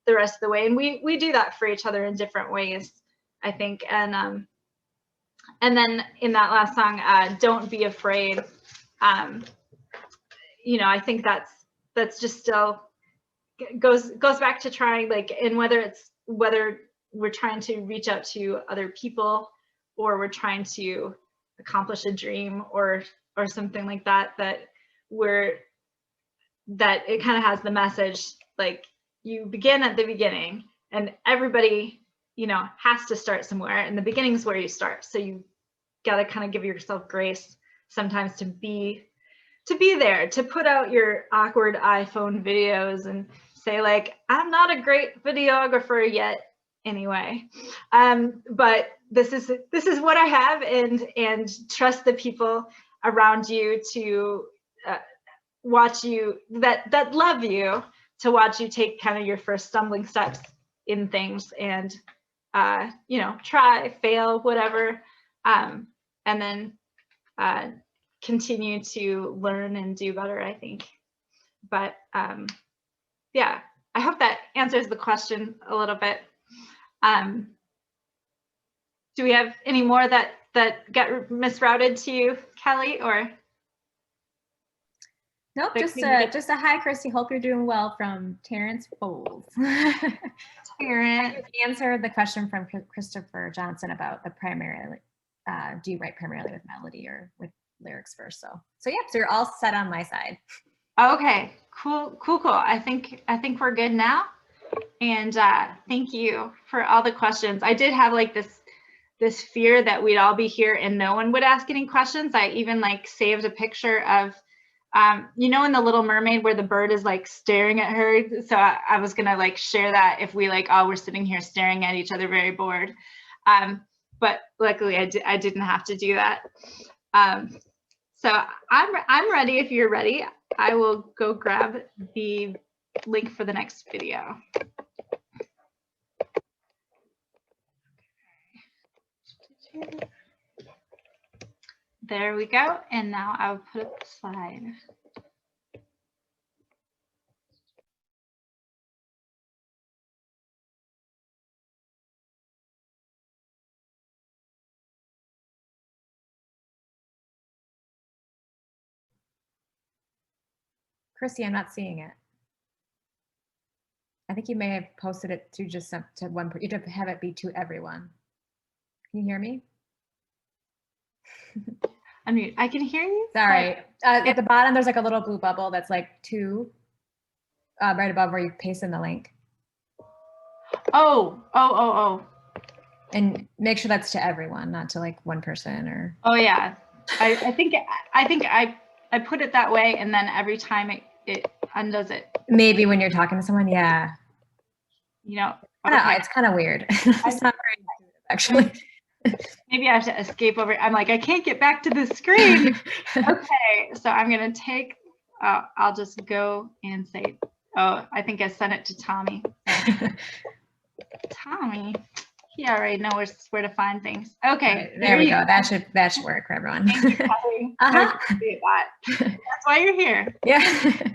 the rest of the way. And we do that for each other in different ways, I think. And then in that last song, Don't Be Afraid, you know, I think that's just still goes back to trying, like, and whether we're trying to reach out to other people or we're trying to accomplish a dream or something like that, that it kind of has the message, like, you begin at the beginning, and everybody, you know, has to start somewhere, and the beginning is where you start. So you got to kind of give yourself grace sometimes to be there, to put out your awkward iPhone videos and say, like, I'm not a great videographer yet anyway, but this is what I have, and trust the people around you to watch you, that love you, to watch you take kind of your first stumbling steps in things, and you know, try, fail, whatever, and then continue to learn and do better, I think. But yeah, I hope that answers the question a little bit. Do we have any more that got misrouted to you, Kelly, or? Nope, just a hi, Christy. Hope you're doing well, from Terrence Bowles. Terrence. Answered the question from Christopher Johnson about the primarily, do you write primarily with melody or with lyrics first? So yeah, so you're all set on my side. Okay, cool. I think we're good now. And thank you for all the questions. I did have like this fear that we'd all be here and no one would ask any questions. I even like saved a picture of, you know, in The Little Mermaid where the bird is like staring at her. So I was gonna like share that if we like all were sitting here staring at each other, very bored. But luckily I didn't have to do that. So I'm ready. If you're ready, I will go grab the link for the next video. There we go. And now I'll put up the slide. Chrissy, I'm not seeing it. I think you may have posted it to just to one person. You have to have it be to everyone. Can you hear me? I can hear you. Sorry. At the bottom, there's like a little blue bubble that's like two, right above where you paste in the link. Oh. And make sure that's to everyone, not to like one person or. Oh yeah. I think I put it that way, and then every time it undoes it. Maybe when you're talking to someone, yeah. You know. Okay. It's kind of weird. It's not very intuitive, actually. Maybe I have to escape over. I'm like, I can't get back to the screen. Okay, so I'm gonna take. I'll just go and say. Oh, I think I sent it to Tommy. Tommy, he already knows where to find things. Okay, right, there we go. That should work for everyone. Thank you, Kelly. I appreciate that. That's why you're here. Yeah.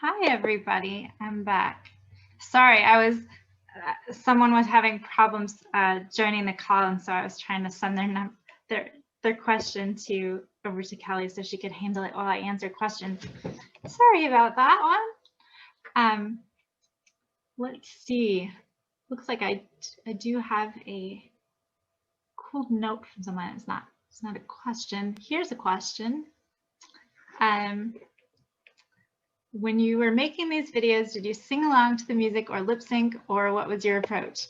Hi, everybody. I'm back. Sorry, someone was having problems joining the call, and so I was trying to send their question over to Kelly so she could handle it while I answered questions. Sorry about that one. Let's see. Looks like I do have a cool note from someone. It's not a question. Here's a question. When you were making these videos, did you sing along to the music or lip sync, or what was your approach?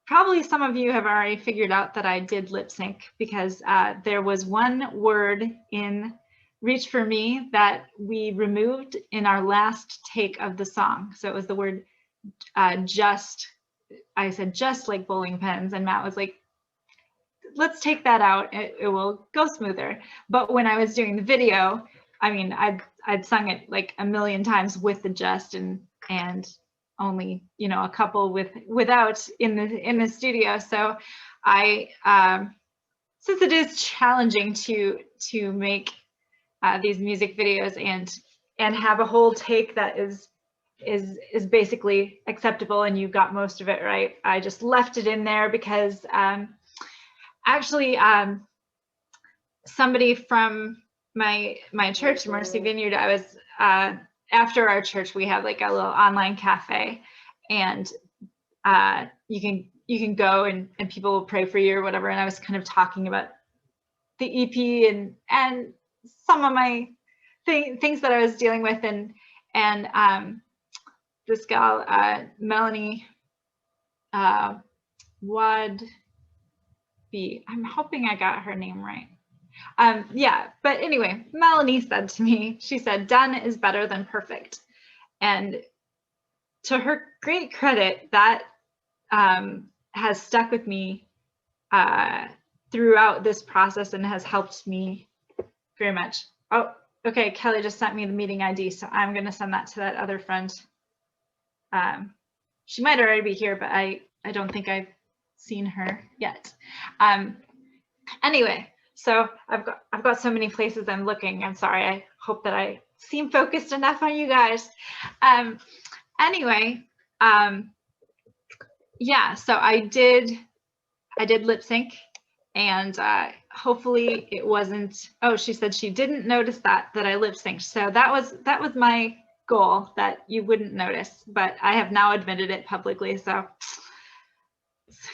Probably some of you have already figured out that I did lip sync, because there was one word in Reach for Me that we removed in our last take of the song. So it was the word just. I said just like bowling pins, and Matt was like, let's take that out, it will go smoother. But when I was doing the video, I mean, I'd sung it like a million times with the just, and only, you know, a couple without in the studio. So I since it is challenging to make these music videos and have a whole take that is basically acceptable and you got most of it right, I just left it in there because actually somebody from my church, Mercy Vineyard, I was after our church, we have like a little online cafe, and you can go and people will pray for you or whatever. And I was kind of talking about the EP and some of my things that I was dealing with, and this gal, Melanie Wadby, I'm hoping I got her name right. Yeah, but anyway, Melanie said to me, she said, done is better than perfect. And to her great credit, that has stuck with me throughout this process and has helped me very much. Oh, okay, Kelly just sent me the meeting ID, so I'm gonna send that to that other friend. She might already be here, but I don't think I've seen her yet. Anyway, so I've got so many places I'm looking. I'm sorry. I hope that I seem focused enough on you guys. Anyway, yeah. So I did lip sync, and hopefully it wasn't. Oh, she said she didn't notice that I lip synced. So that was my goal, that you wouldn't notice. But I have now admitted it publicly, so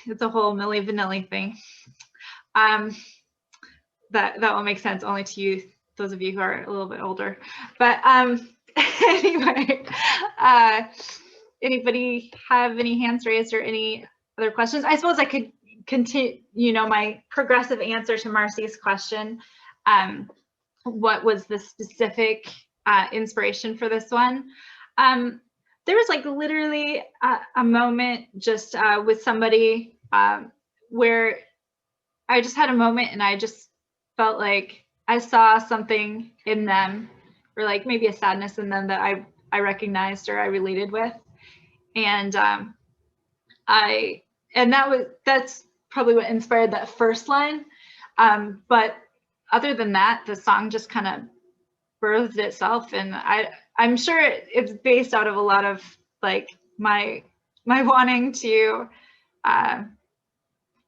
it's a whole Milli Vanilli thing. That will make sense only to you, those of you who are a little bit older. But anyway, anybody have any hands raised or any other questions? I suppose I could continue, you know, my progressive answer to Marcy's question. What was the specific inspiration for this one? There was like literally a moment just with somebody where I just had a moment and I just felt like I saw something in them, or like maybe a sadness in them that I recognized or I related with. And that's probably what inspired that first line. But other than that, the song just kind of birthed itself, and I'm sure it's based out of a lot of like my wanting to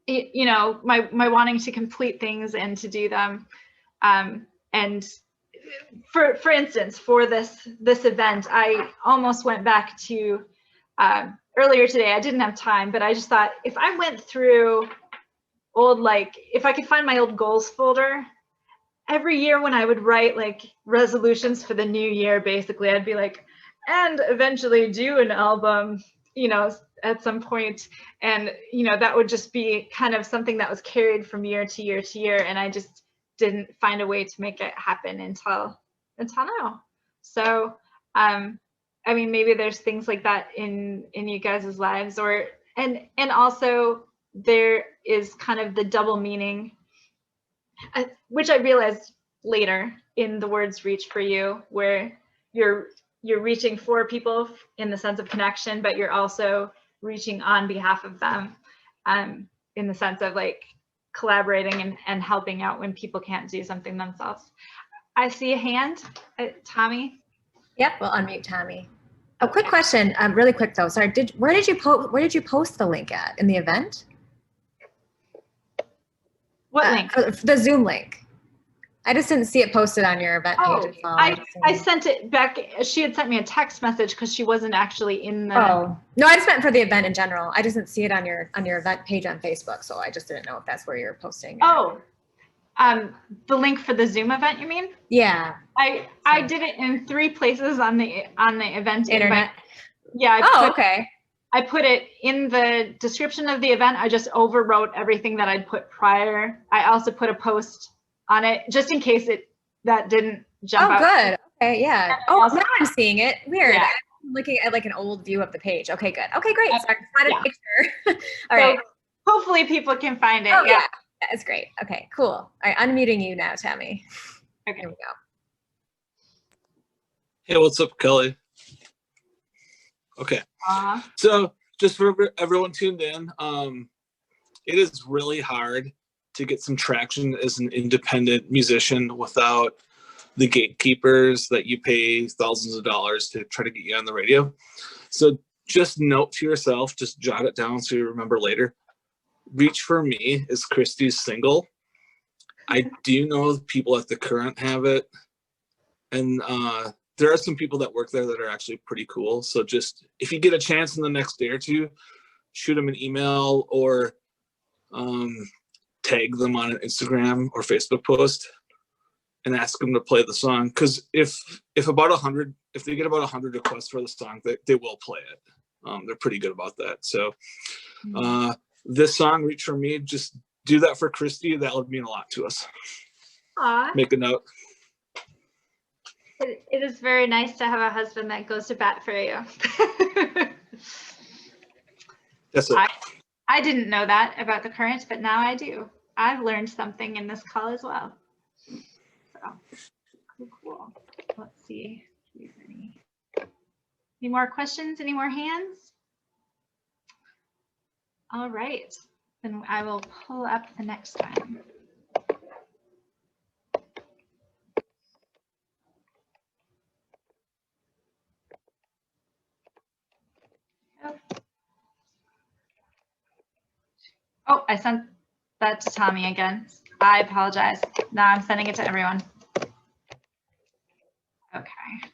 you know, my wanting to complete things and to do them. And for instance, for this event, I almost went back to earlier today. I didn't have time, but I just thought, if I went through if I could find my old goals folder, every year when I would write like resolutions for the new year, basically, I'd be like, and eventually do an album, you know, at some point. And, you know, that would just be kind of something that was carried from year to year to year. And I just didn't find a way to make it happen until now. So, I mean, maybe there's things like that in you guys' lives, or, and also there is kind of the double meaning, which I realized later in the words reach for you, where you're reaching for people in the sense of connection, but you're also reaching on behalf of them, in the sense of like collaborating and helping out when people can't do something themselves. I see a hand, Tommy. Yep, we'll unmute Tommy. A quick question, really quick though. Sorry, where did you post the link at in the event? What link? For the Zoom link. I just didn't see it posted on your event Oh, page. I sent it back. She had sent me a text message because she wasn't actually in the. Oh no, I just meant for the event in general. I just didn't see it on your event page on Facebook, so I just didn't know if that's where you're posting. Oh, the link for the Zoom event, you mean? Yeah. I did it in 3 places on the event Internet. invite. Yeah. Okay. I put it in the description of the event. I just overwrote everything that I'd put prior. I also put a post on it just in case that didn't jump out. Oh, good. Okay, yeah. Oh, Also- now I'm seeing it. Weird. Yeah. I'm looking at like an old view of the page. Okay, good. Okay, great. Sorry, just wanted Yeah. to make sure. All So right. hopefully people can find it. Oh, Yeah. That's great. Okay, cool. All right, unmuting you now, Tammy. Okay. Here we go. Hey, what's up, Kelly? Okay, so just for everyone tuned in, it is really hard to get some traction as an independent musician without the gatekeepers that you pay thousands of dollars to try to get you on the radio. So just note to yourself, just jot it down so you remember later. Reach for Me is Christy's single. I do know people at the Current have it, and there are some people that work there that are actually pretty cool. So just if you get a chance in the next day or two, shoot them an email or tag them on an Instagram or Facebook post and ask them to play the song. Because if they get about 100 requests for the song, they will play it. They're pretty good about that. So this song, Reach for Me, just do that for Christy. That would mean a lot to us. Aw. Make a note. It is very nice to have a husband that goes to bat for you. That's it. I didn't know that about the Current, but now I do. I've learned something in this call as well. So cool. Let's see. Any more questions? Any more hands? All right. Then I will pull up the next time. Oh, I sent that to Tommy again. I apologize. Now I'm sending it to everyone. Okay.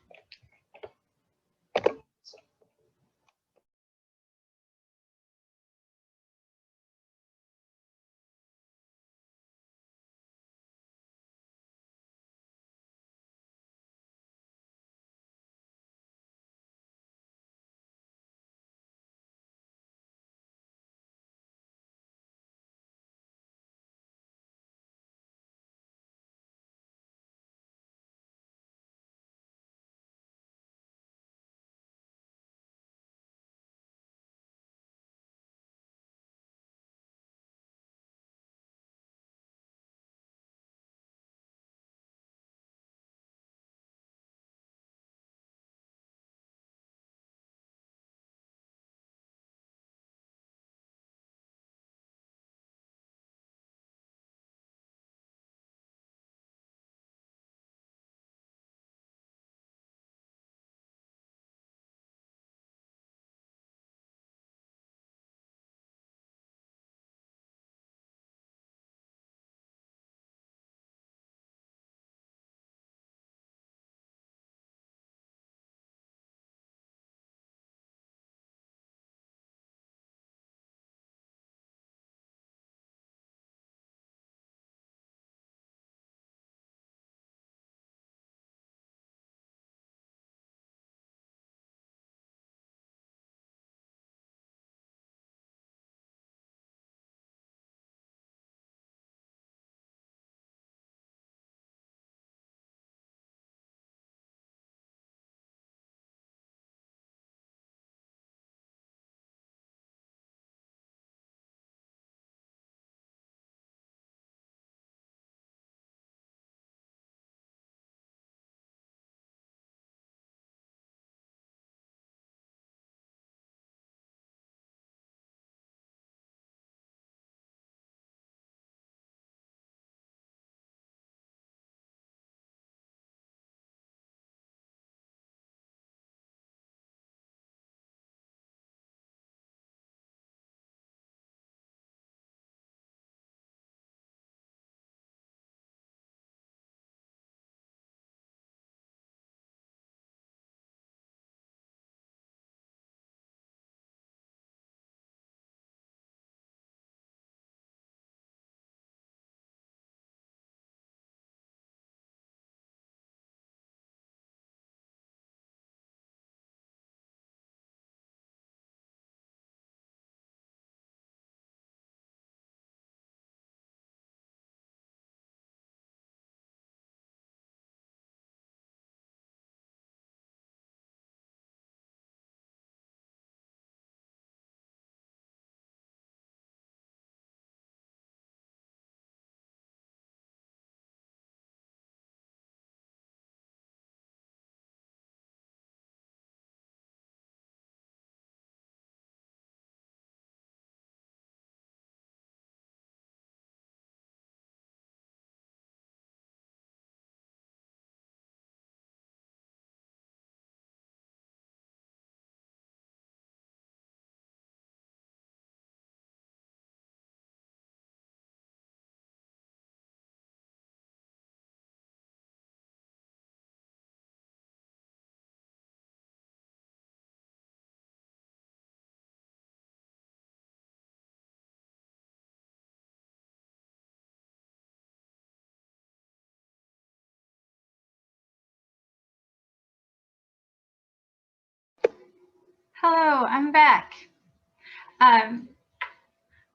Hello, I'm back.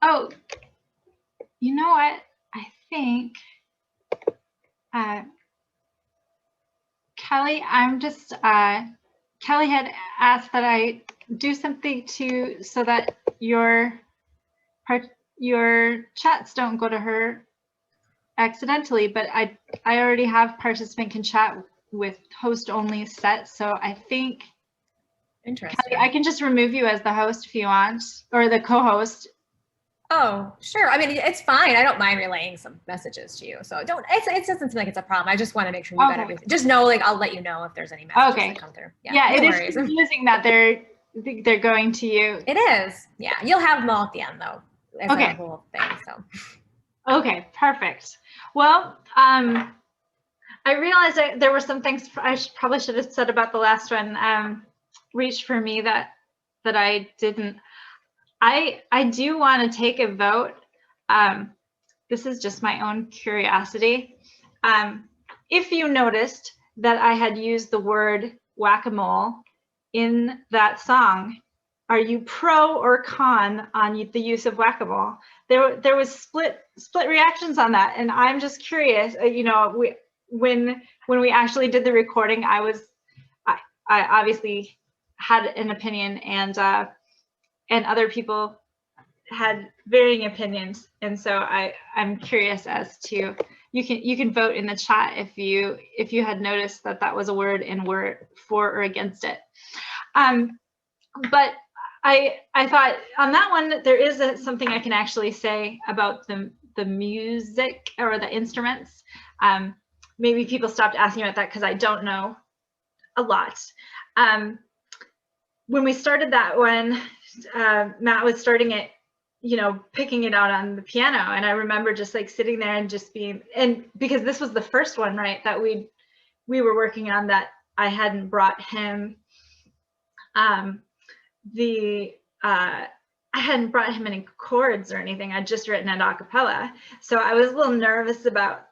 Oh, you know what? I think, Kelly, Kelly had asked that I do something so that your chats don't go to her accidentally, but I already have participant can chat with host only set, so I think Interesting. I can just remove you as the host if you want, or the co-host. Oh, sure. I mean, it's fine. I don't mind relaying some messages to you. So it doesn't seem like it's a problem. I just want to make sure you got Okay. everything. Just know, like, I'll let you know if there's any messages Okay. that come through. Yeah, no it worries. is confusing that they're going to you. It is. Yeah. You'll have them all at the end though. As Okay. a whole thing. So Okay, perfect. Well, I realized there were some things I probably should have said about the last one. Reached for me that I didn't. I do want to take a vote. This is just my own curiosity. If you noticed that I had used the word whack-a-mole in that song, are you pro or con on the use of whack-a-mole? There was split reactions on that, and I'm just curious. You know, when we actually did the recording, I obviously had an opinion, and other people had varying opinions, and so I'm curious as to, you can vote in the chat if you had noticed that was a word and were for or against it. But I thought on that one there is something I can actually say about the music or the instruments. Maybe people stopped asking about that because I don't know a lot. When we started that one, Matt was starting it, you know, picking it out on the piano, and I remember just like sitting there and just being, and because this was the first one, right, that we were working on, that I hadn't brought him I hadn't brought him any chords or anything. I'd just written it a cappella. So I was a little nervous about,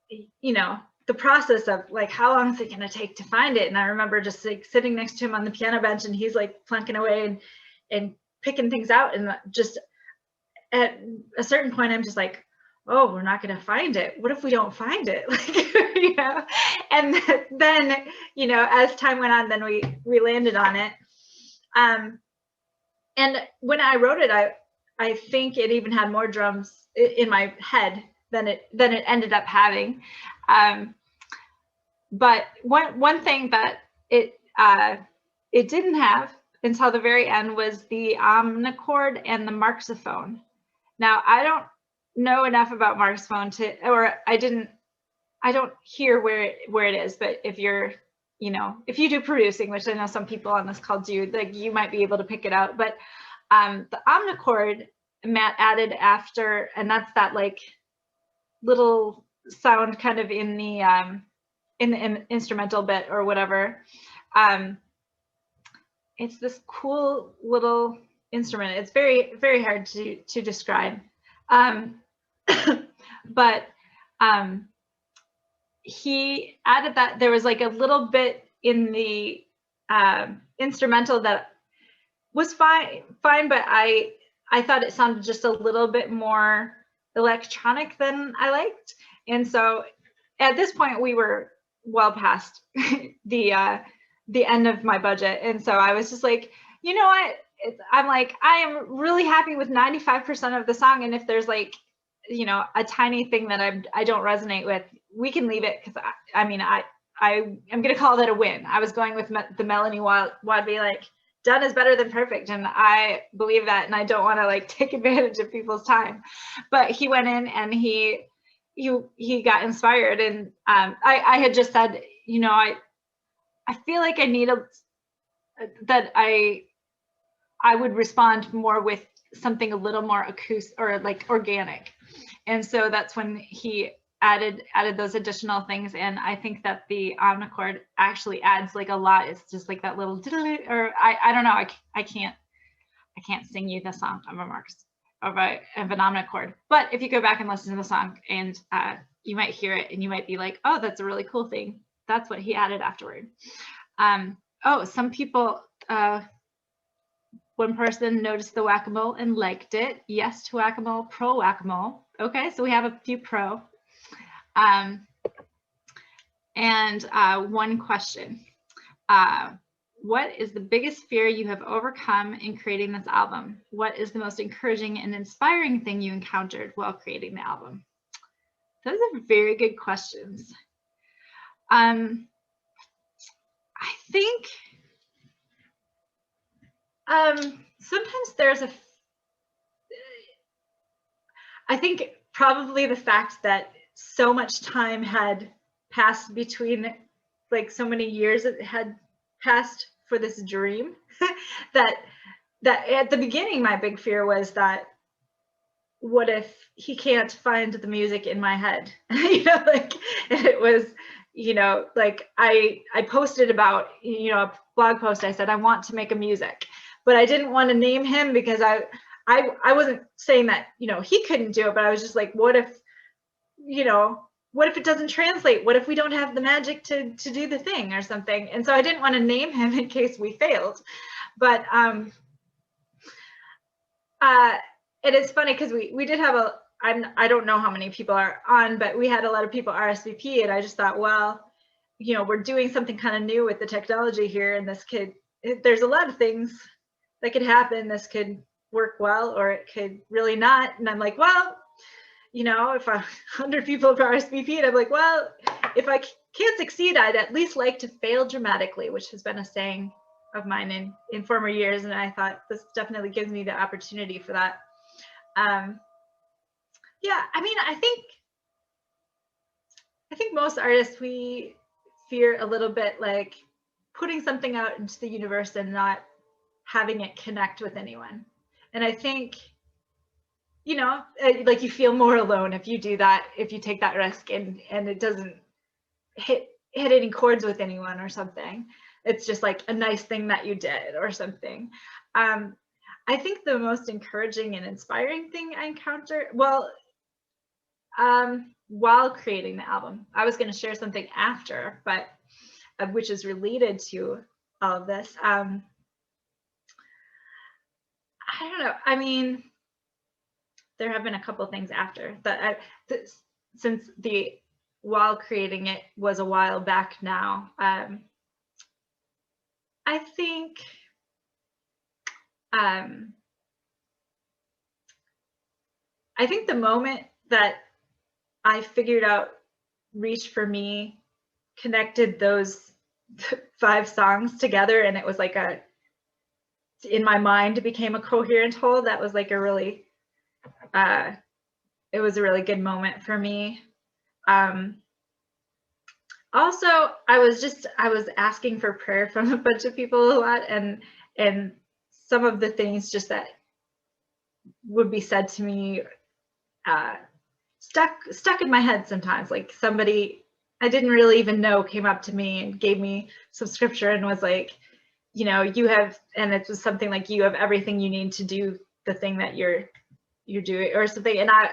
you know, the process of like, how long is it going to take to find it? And I remember just like sitting next to him on the piano bench, and he's like plunking away and picking things out. And just at a certain point, I'm just like, oh, we're not going to find it. What if we don't find it? Like, you know, and then, you know, as time went on, then we landed on it. And when I wrote it, I think it even had more drums in my head than it ended up having. But one thing that it didn't have until the very end was the omnichord and the marxophone. Now, I don't know enough about marxophone I don't hear where it is, but if you're, you know, if you do producing, which I know some people on this call do, like, you might be able to pick it out. But the omnichord Matt added after, and that's that like little sound kind of in the instrumental bit or whatever. It's this cool little instrument. It's very, very hard to describe. But he added that there was like a little bit in the instrumental that was fine, but I thought it sounded just a little bit more electronic than I liked. And so at this point we were well past the end of my budget. And so I was just like, you know what? I'm like, I am really happy with 95% of the song. And if there's like, you know, a tiny thing that I don't resonate with, we can leave it. Cause I'm going to call that a win. I was going with the Melanie Wadby, like, done is better than perfect. And I believe that, and I don't want to like take advantage of people's time. But he went in and he got inspired. And I had just said, you know, I feel like I need that I would respond more with something a little more acoustic or like organic. And so that's when he added those additional things. And I think that the omnichord actually adds like a lot. It's just like that little, or I don't know. I can't sing you the song of an omnichord. But if you go back and listen to the song, and you might hear it and you might be like, oh, that's a really cool thing. That's what he added afterward. Oh, some people, One person noticed the whack-a-mole and liked it. Yes to whack-a-mole, pro whack-a-mole. Okay, so we have a few pro. One question. What is the biggest fear you have overcome in creating this album? What is the most encouraging and inspiring thing you encountered while creating the album? Those are very good questions. I think sometimes I think probably the fact that so much time had passed between, like so many years it had passed for this dream, that at the beginning my big fear was that what if he can't find the music in my head? You know, like it was, you know, like I posted about, you know, a blog post, I said I want to make a music, but I didn't want to name him because I wasn't saying that, you know, he couldn't do it, but I was just like, what if, you know, what if it doesn't translate? What if we don't have the magic to do the thing or something? And so I didn't want to name him in case we failed. But it is funny because we did have I don't know how many people are on, but we had a lot of people RSVP, and I just thought, well, you know, we're doing something kind of new with the technology here, and there's a lot of things that could happen. This could work well, or it could really not. And I'm like, well, you know, if 100 people have RSVP'd, I'm like, well, if I can't succeed, I'd at least like to fail dramatically, which has been a saying of mine in former years. And I thought this definitely gives me the opportunity for that. Yeah, I mean, I think most artists, we fear a little bit like putting something out into the universe and not having it connect with anyone. And I think, you know, like you feel more alone if you do that, if you take that risk and it doesn't hit any chords with anyone or something. It's just like a nice thing that you did or something. I think the most encouraging and inspiring thing I encountered, well, while creating the album, I was going to share something after, but which is related to all of this. I don't know. I mean, there have been a couple things after, but since while creating it was a while back now, I think the moment that I figured out Reach for Me connected those 5 songs together, and it was like in my mind, it became a coherent whole. That was like a really, it was a really good moment for me. Also, I was asking for prayer from a bunch of people a lot, and some of the things just that would be said to me stuck in my head sometimes. Like somebody I didn't really even know came up to me and gave me some scripture and was like, you know, you have, and it was something like, you have everything you need to do the thing that you're doing or something. And I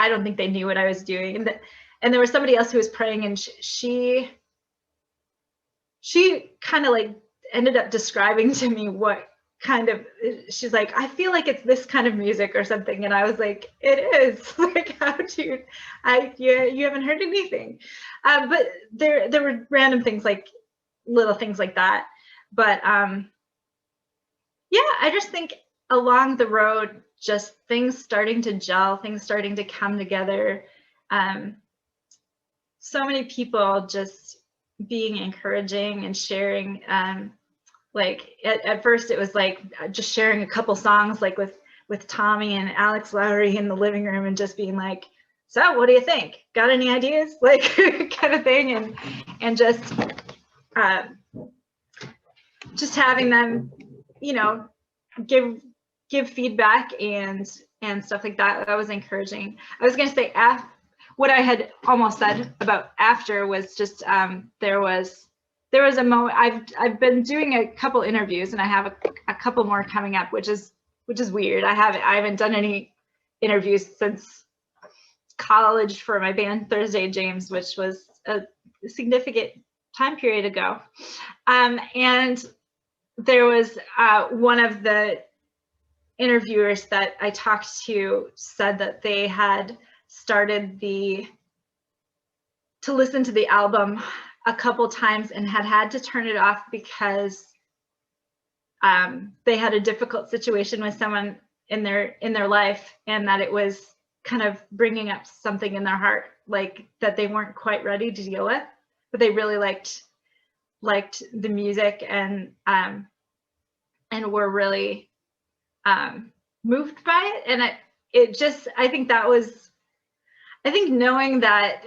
don't think they knew what I was doing. And there was somebody else who was praying, and she kind of like ended up describing to me what kind of, she's like, I feel like it's this kind of music or something. And I was like, it is. Like, how do you, you haven't heard anything. But there were random things, like little things like that. But yeah, I just think along the road, just things starting to gel, things starting to come together. So many people just being encouraging and sharing. Like at first it was like just sharing a couple songs, like with Tommy and Alex Lowry in the living room, and just being like, so what do you think? Got any ideas? Like kind of thing. And just having them, you know, give feedback and stuff like that. That was encouraging. I was going to say what I had almost said about after was just there was a moment. I've been doing a couple interviews, and I have a couple more coming up, which is weird. I haven't done any interviews since college for my band Thursday James, which was a significant time period ago. And there was one of the interviewers that I talked to said that they had started to listen to the album a couple times and had to turn it off because they had a difficult situation with someone in their life, and that it was kind of bringing up something in their heart, like that they weren't quite ready to deal with, but they really liked the music and were really moved by it. And I think knowing that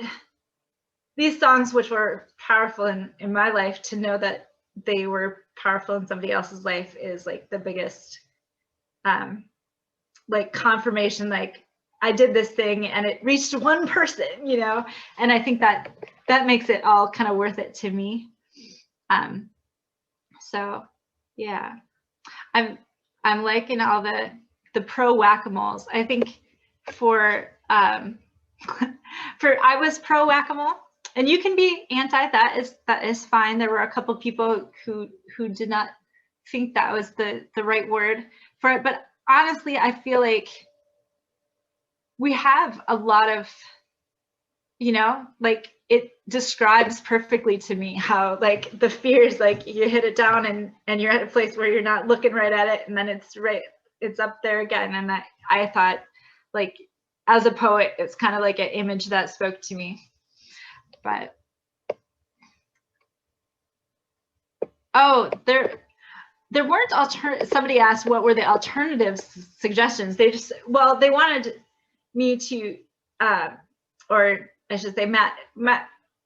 these songs, which were powerful in my life, to know that they were powerful in somebody else's life is like the biggest like confirmation, like I did this thing and it reached one person, you know. And I think that makes it all kind of worth it to me. So yeah, I'm liking all the pro whack-a-moles. I think I was pro whack-a-mole, and you can be anti, that is fine. There were a couple people who did not think that was the right word for it, but honestly, I feel like we have a lot of, you know, like it describes perfectly to me how like the fears, like you hit it down and you're at a place where you're not looking right at it, and then it's up there again. And I thought, like, as a poet, it's kind of like an image that spoke to me. But oh, there weren't somebody asked what were the alternative suggestions. They wanted me to or I should say Matt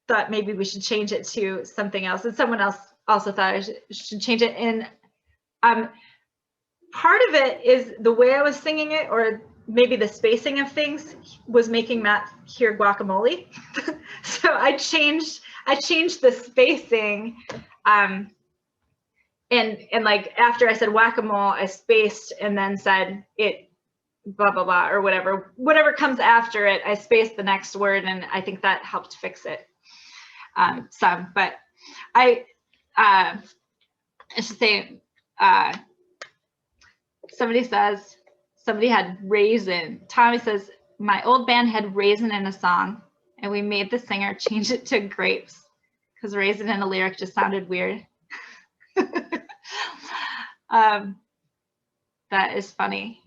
thought maybe we should change it to something else, and someone else also thought I should change it. And part of it is the way I was singing it, or maybe the spacing of things was making Matt hear guacamole. So I changed the spacing, and like after I said whack-a-mole, I spaced and then said it blah blah blah, or whatever comes after it, I spaced the next word, and I think that helped fix it some. But I should say, somebody had raisin. Tommy says, my old band had raisin in a song, and we made the singer change it to grapes because raisin in a lyric just sounded weird. That is funny.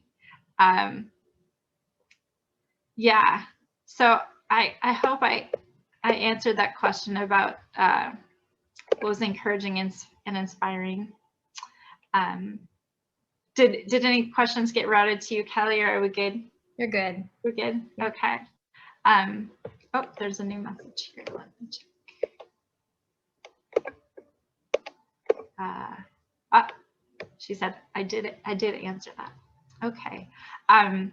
Yeah, so I hope I answered that question about what was encouraging and inspiring. Did any questions get routed to you, Kelly, or are we good? You're good. We're good? Okay. Oh, there's a new message here. Let me check. She said, I did answer that. Okay. Let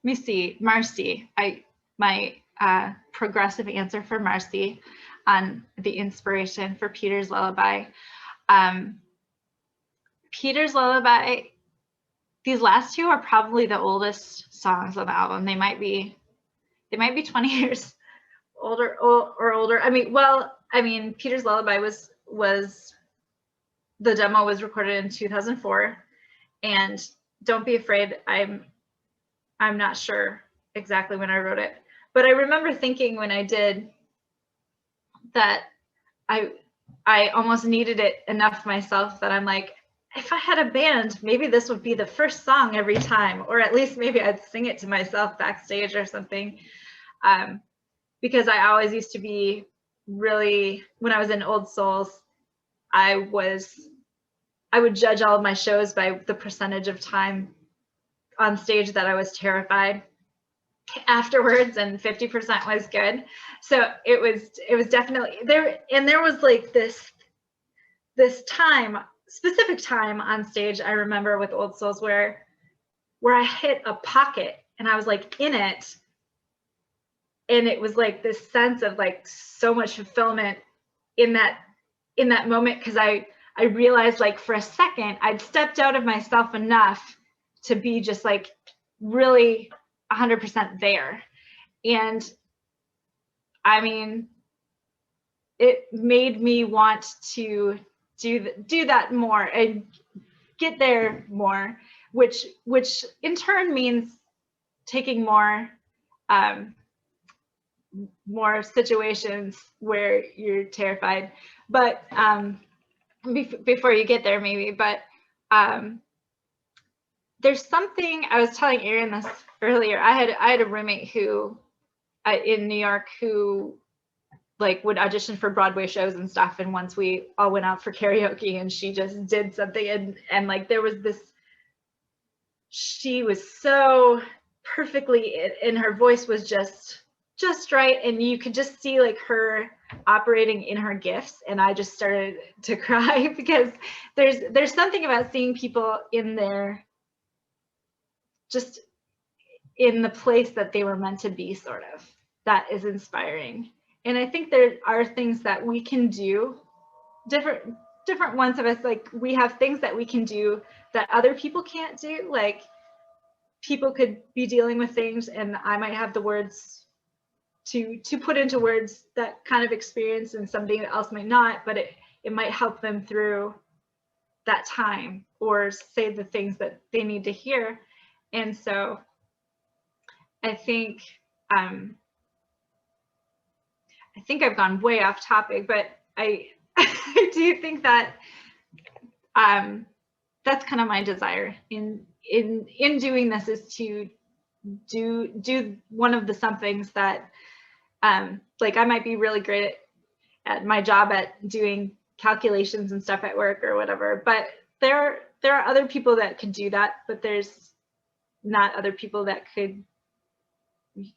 me see, Marcy, my progressive answer for Marcy on the inspiration for Peter's Lullaby. Peter's Lullaby, these last two are probably the oldest songs on the album. They might be 20 years older or older. I mean, Peter's Lullaby was the demo was recorded in 2004, and Don't Be Afraid, I'm not sure exactly when I wrote it, but I remember thinking when I did that I almost needed it enough myself that I'm like, if I had a band, maybe this would be the first song every time, or at least maybe I'd sing it to myself backstage or something. Because I always used to be really, when I was in Old Souls, I would judge all of my shows by the percentage of time on stage that I was terrified afterwards, and 50% was good. So it was definitely there. And there was like this specific time on stage, I remember with Old Souls, where I hit a pocket and I was like in it, and it was like this sense of like so much fulfillment in that moment, because I realized, like, for a second I'd stepped out of myself enough to be just like really 100% there. And I mean, it made me want to do that more and get there more, which in turn means taking more more situations where you're terrified, but before you get there maybe. But there's something, I was telling Erin this earlier. I had a roommate who in New York who like would audition for Broadway shows and stuff, and once we all went out for karaoke and she just did something, and like there was this, she was so perfectly, and her voice was just right, and you could just see like her operating in her gifts, and I just started to cry because there's something about seeing people in their, just in the place that they were meant to be, sort of, that is inspiring. And I think there are things that we can do, different ones of us, like we have things that we can do that other people can't do. Like people could be dealing with things and I might have the words to put into words that kind of experience, and somebody else might not, but it might help them through that time or say the things that they need to hear. And so I think I've gone way off topic, but I do think that that's kind of my desire in doing this, is to do one of the somethings that like I might be really great at my job at doing calculations and stuff at work or whatever, but there are other people that could do that, but there's not other people that could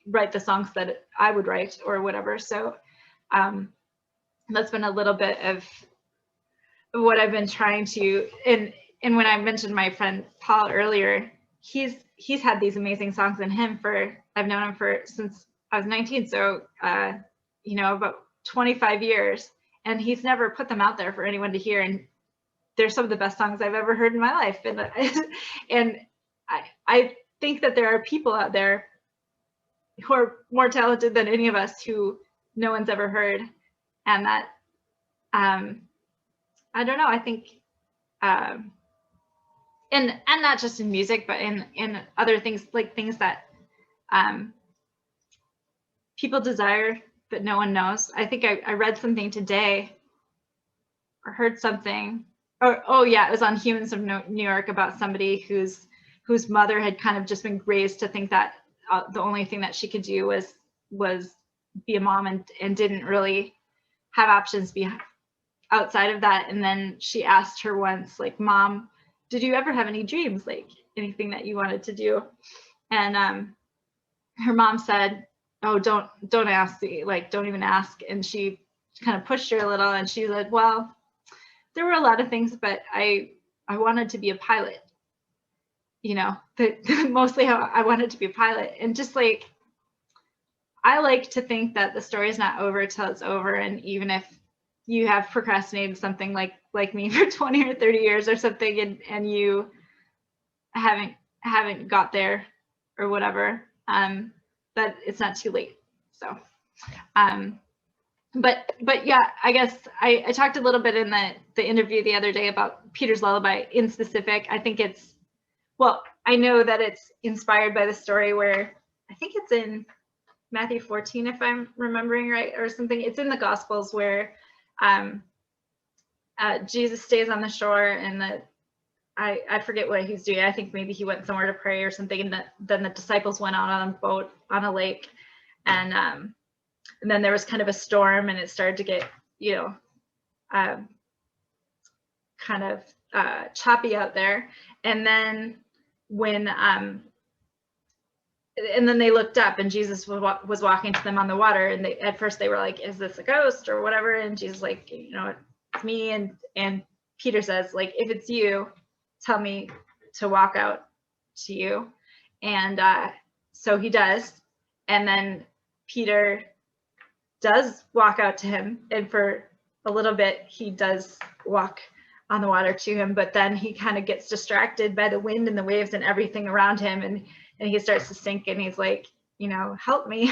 write the songs that I would write or whatever. So that's been a little bit of what I've been trying to, and when I mentioned my friend Paul earlier, he's had these amazing songs in him I've known him since I was 19, so you know, about 25 years, and he's never put them out there for anyone to hear, and they're some of the best songs I've ever heard in my life. And I think that there are people out there who are more talented than any of us who no one's ever heard, and that I don't know, I think and not just in music, but in other things, like things that people desire but no one knows. I think I read something today or heard something, or oh yeah, it was on Humans of New York, about somebody whose mother had kind of just been raised to think that the only thing that she could do was be a mom, and didn't really have options outside of that. And then she asked her once, like, Mom, did you ever have any dreams, like anything that you wanted to do? And her mom said, oh, don't ask me, like, don't even ask. And she kind of pushed her a little, and she said, well, there were a lot of things, but I wanted to be a pilot, you know, but mostly how I wanted to be a pilot. And just like, I like to think that the story is not over till it's over. And even if you have procrastinated something like me for 20 or 30 years or something, and you haven't got there or whatever, that it's not too late. So but yeah, I guess I talked a little bit in the interview the other day about Peter's Lullaby in specific. I think it's, well, I know that it's inspired by the story where, I think it's in Matthew 14, if I'm remembering right, or something. It's in the Gospels where Jesus stays on the shore, and I forget what he's doing. I think maybe he went somewhere to pray or something, and then the disciples went out on a boat on a lake, and then there was kind of a storm, and it started to get, you know, kind of choppy out there. And then when and then they looked up, and Jesus was walking to them on the water, and at first they were like, is this a ghost or whatever? And Jesus, like, you know, it's me. And Peter says, like, if it's you, tell me to walk out to you. And so he does. And then Peter does walk out to him, and for a little bit he does walk on the water to him, but then he kind of gets distracted by the wind and the waves and everything around him, and he starts to sink, and he's like, you know, help me.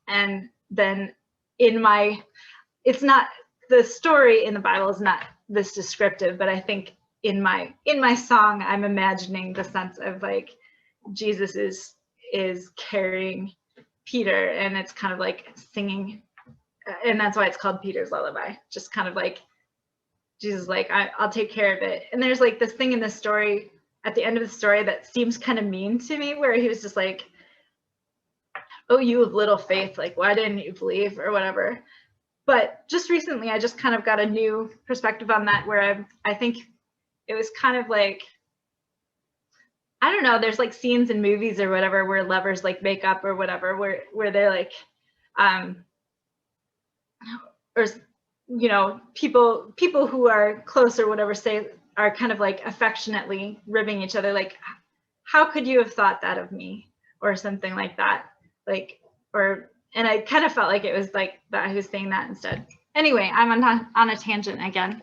And then it's not, the story in the Bible is not this descriptive, but I think in my song, I'm imagining the sense of like Jesus is carrying Peter, and it's kind of like singing, and that's why it's called Peter's Lullaby. Just kind of like Jesus, like I'll take care of it. And there's like this thing in the story at the end of the story that seems kind of mean to me, where he was just like, "Oh, you have little faith. Like, why didn't you believe?" or whatever. But just recently, I just kind of got a new perspective on that, where I think it was kind of like, I don't know, there's like scenes in movies or whatever where lovers like make up or whatever, where they're like, or you know, people who are close or whatever say are kind of like affectionately ribbing each other, like, how could you have thought that of me, or something like that, like, or, and I kind of felt like it was like that I was saying that instead. Anyway, I'm on a tangent again.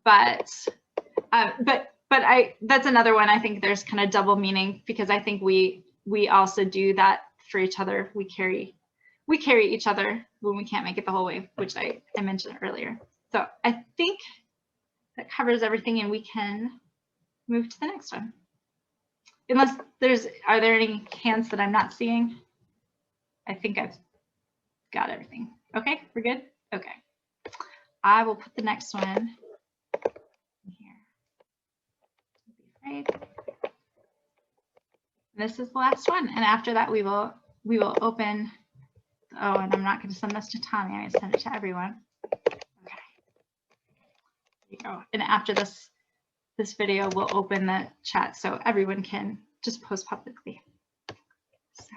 But that's another one. I think there's kind of double meaning, because I think we also do that for each other. We carry each other when we can't make it the whole way, which I mentioned earlier. So I think that covers everything, and we can move to the next one. Unless are there any hands that I'm not seeing? I think I've got everything. Okay, we're good? Okay. I will put the next one here. Right. This is the last one, and after that we will open. Oh, and I'm not going to send this to Tommy. I'm going to send it to everyone. Okay. There you go. And after this video, we'll open the chat so everyone can just post publicly. So.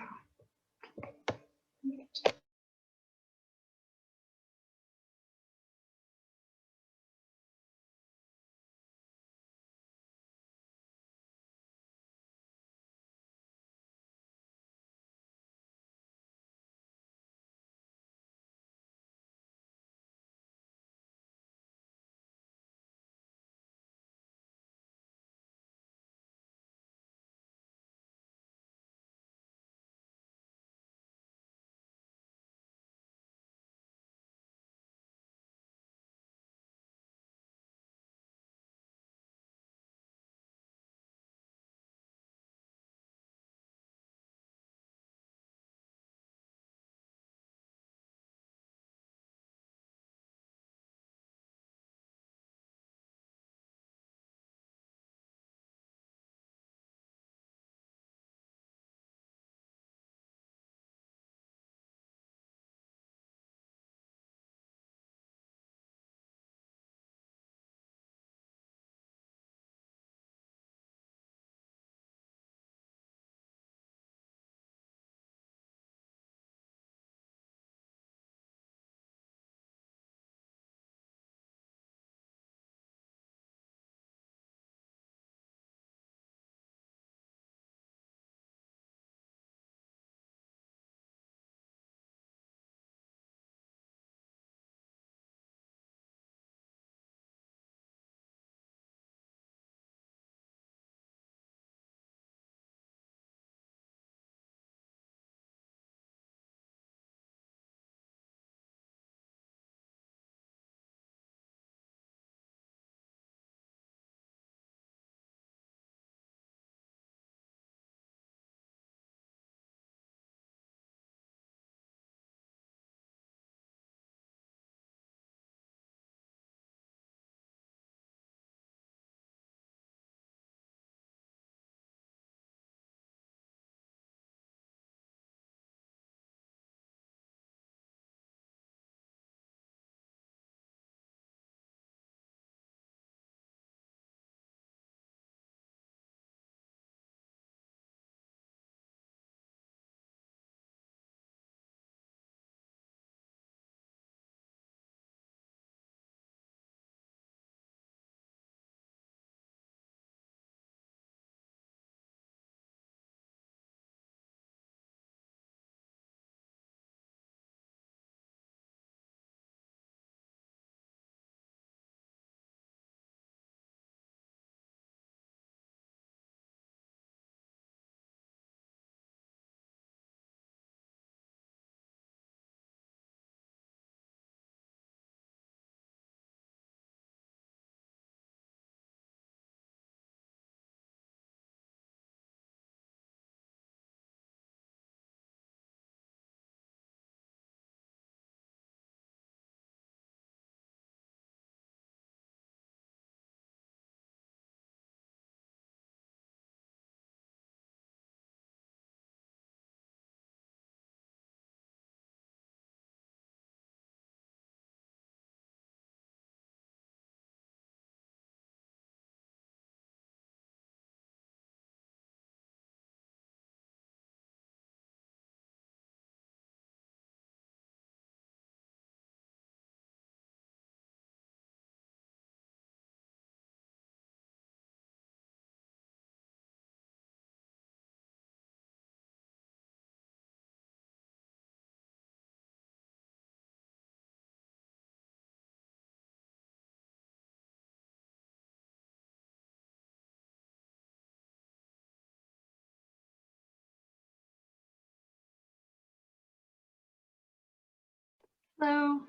Hello.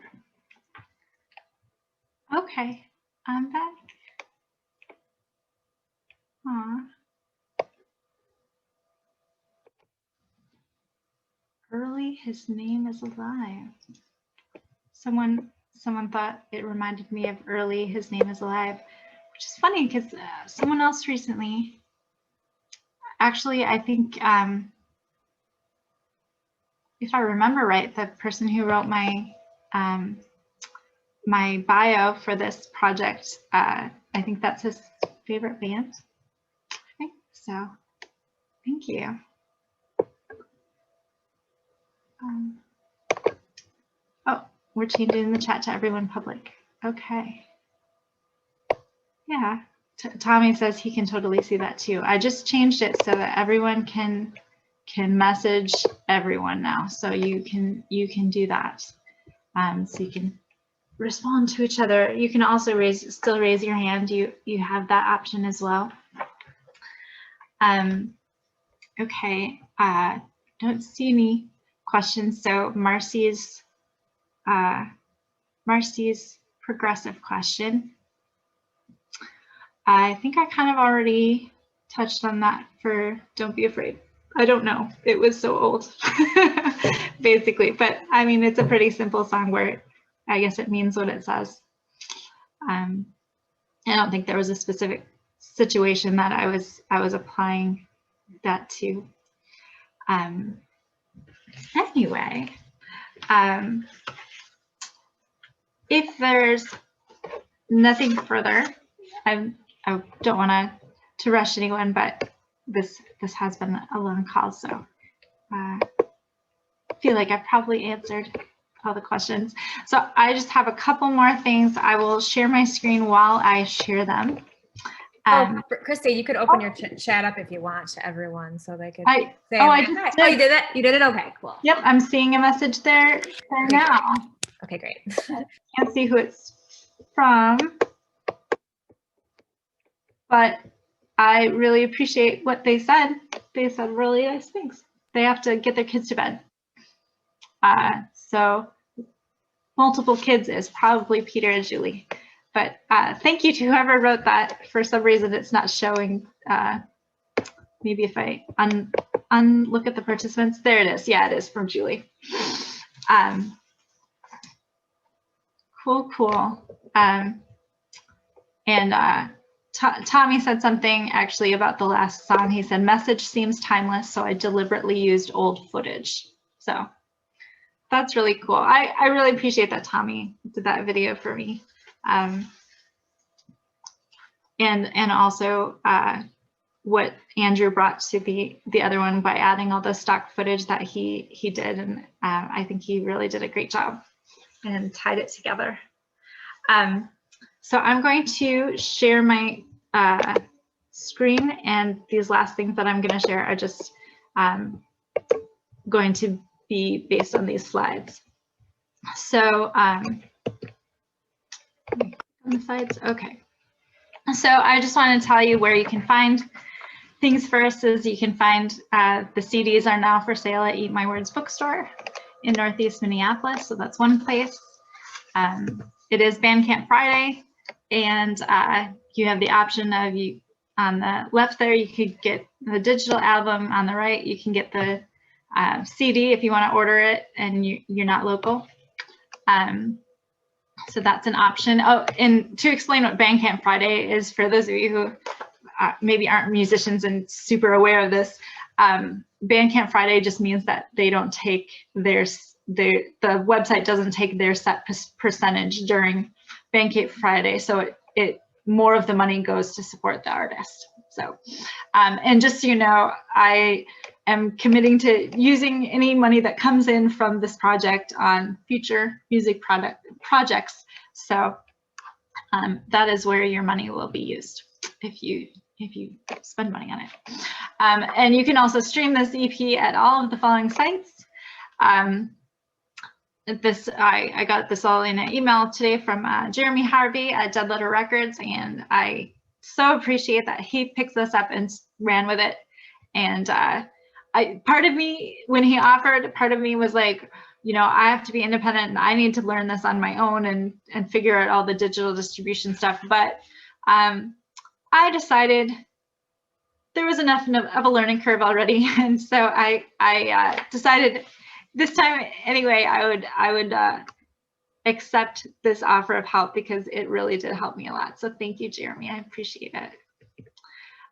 Okay, I'm back. Aw. Early, his name is alive. Someone thought it reminded me of Early, his name is alive, which is funny because someone else recently, actually, I think, if I remember right, the person who wrote my my bio for this project, I think that's his favorite band. I think so. Thank you. Oh, we're changing the chat to everyone public. Okay. Yeah, Tommy says he can totally see that too. I just changed it so that everyone can message everyone now. So you can do that. So you can respond to each other. You can also still raise your hand. You have that option as well. Okay. Don't see any questions. So Marcy's progressive question. I think I kind of already touched on that for Don't Be Afraid. I don't know. It was so old, basically. But I mean, it's a pretty simple song where I guess it means what it says. I don't think there was a specific situation that I was applying that to. Anyway, if there's nothing further, I don't want to rush anyone, but this has been a long call, so I feel like I've probably answered all the questions. So I just have a couple more things. I will share my screen while I share them. Christy, you could open your chat up if you want to everyone, so they could say. I just did. Oh, you did it. You did it. Okay, cool. Yep, I'm seeing a message there now. Okay, great. Can't see who it's from, but I really appreciate what they said. They said really nice things. They have to get their kids to bed. So multiple kids is probably Peter and Julie. But thank you to whoever wrote that. For some reason, it's not showing. Maybe if I look at the participants, there it is. Yeah, it is from Julie. Cool. Tommy said something actually about the last song. He said, message seems timeless, so I deliberately used old footage. So that's really cool. I really appreciate that Tommy did that video for me. And also what Andrew brought to the other one by adding all the stock footage that he did. And I think he really did a great job and tied it together. So I'm going to share my screen, and these last things that I'm going to share are just going to be based on these slides. So on the sides, okay. So I just want to tell you where you can find things first. Is you can find the CDs are now for sale at Eat My Words bookstore in Northeast Minneapolis. So that's one place. It is Bandcamp Friday, and you have the option of on the left there, you could get the digital album. On the right, you can get the CD if you want to order it and you're not local. So that's an option. Oh, and to explain what Bandcamp Friday is for those of you who maybe aren't musicians and super aware of this, Bandcamp Friday just means that they don't take the website doesn't take their set percentage during Bandcamp Friday. So it more of the money goes to support the artist. So, and just so you know, I am committing to using any money that comes in from this project on future music projects. So that is where your money will be used if you spend money on it. And you can also stream this EP at all of the following sites. I got this all in an email today from Jeremy Harvey at Dead Letter Records, and I so appreciate that he picked this up and ran with it. And part of me, when he offered, part of me was like, I have to be independent and I need to learn this on my own and figure out all the digital distribution stuff. But I decided there was enough of a learning curve already. And so I decided this time anyway, I would accept this offer of help because it really did help me a lot. So thank you, Jeremy. I appreciate it.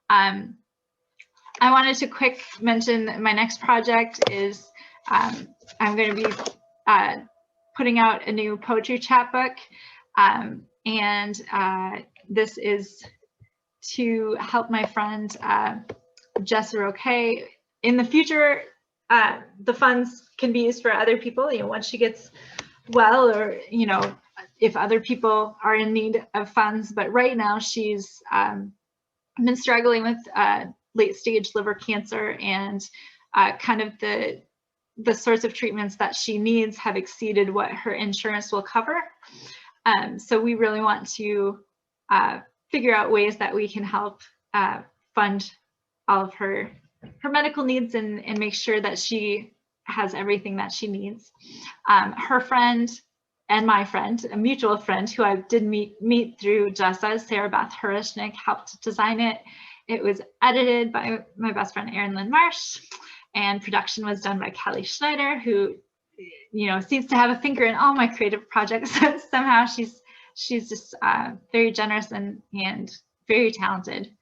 I wanted to quick mention my next project is I'm going to be putting out a new poetry chapbook, and this is to help my friend Jessa Roque. In the future, the funds can be used for other people, once she gets well, or if other people are in need of funds. But right now she's been struggling with late stage liver cancer, and kind of the sorts of treatments that she needs have exceeded what her insurance will cover. So we really want to figure out ways that we can help fund all of her medical needs and make sure that she has everything that she needs. Her friend and my friend, a mutual friend who I did meet through Jessa, Sarah Beth Hurishnik, helped design it. It was edited by my best friend, Erin Lynn Marsh, and production was done by Kelly Schneider, who, seems to have a finger in all my creative projects. Somehow she's just very generous and very talented.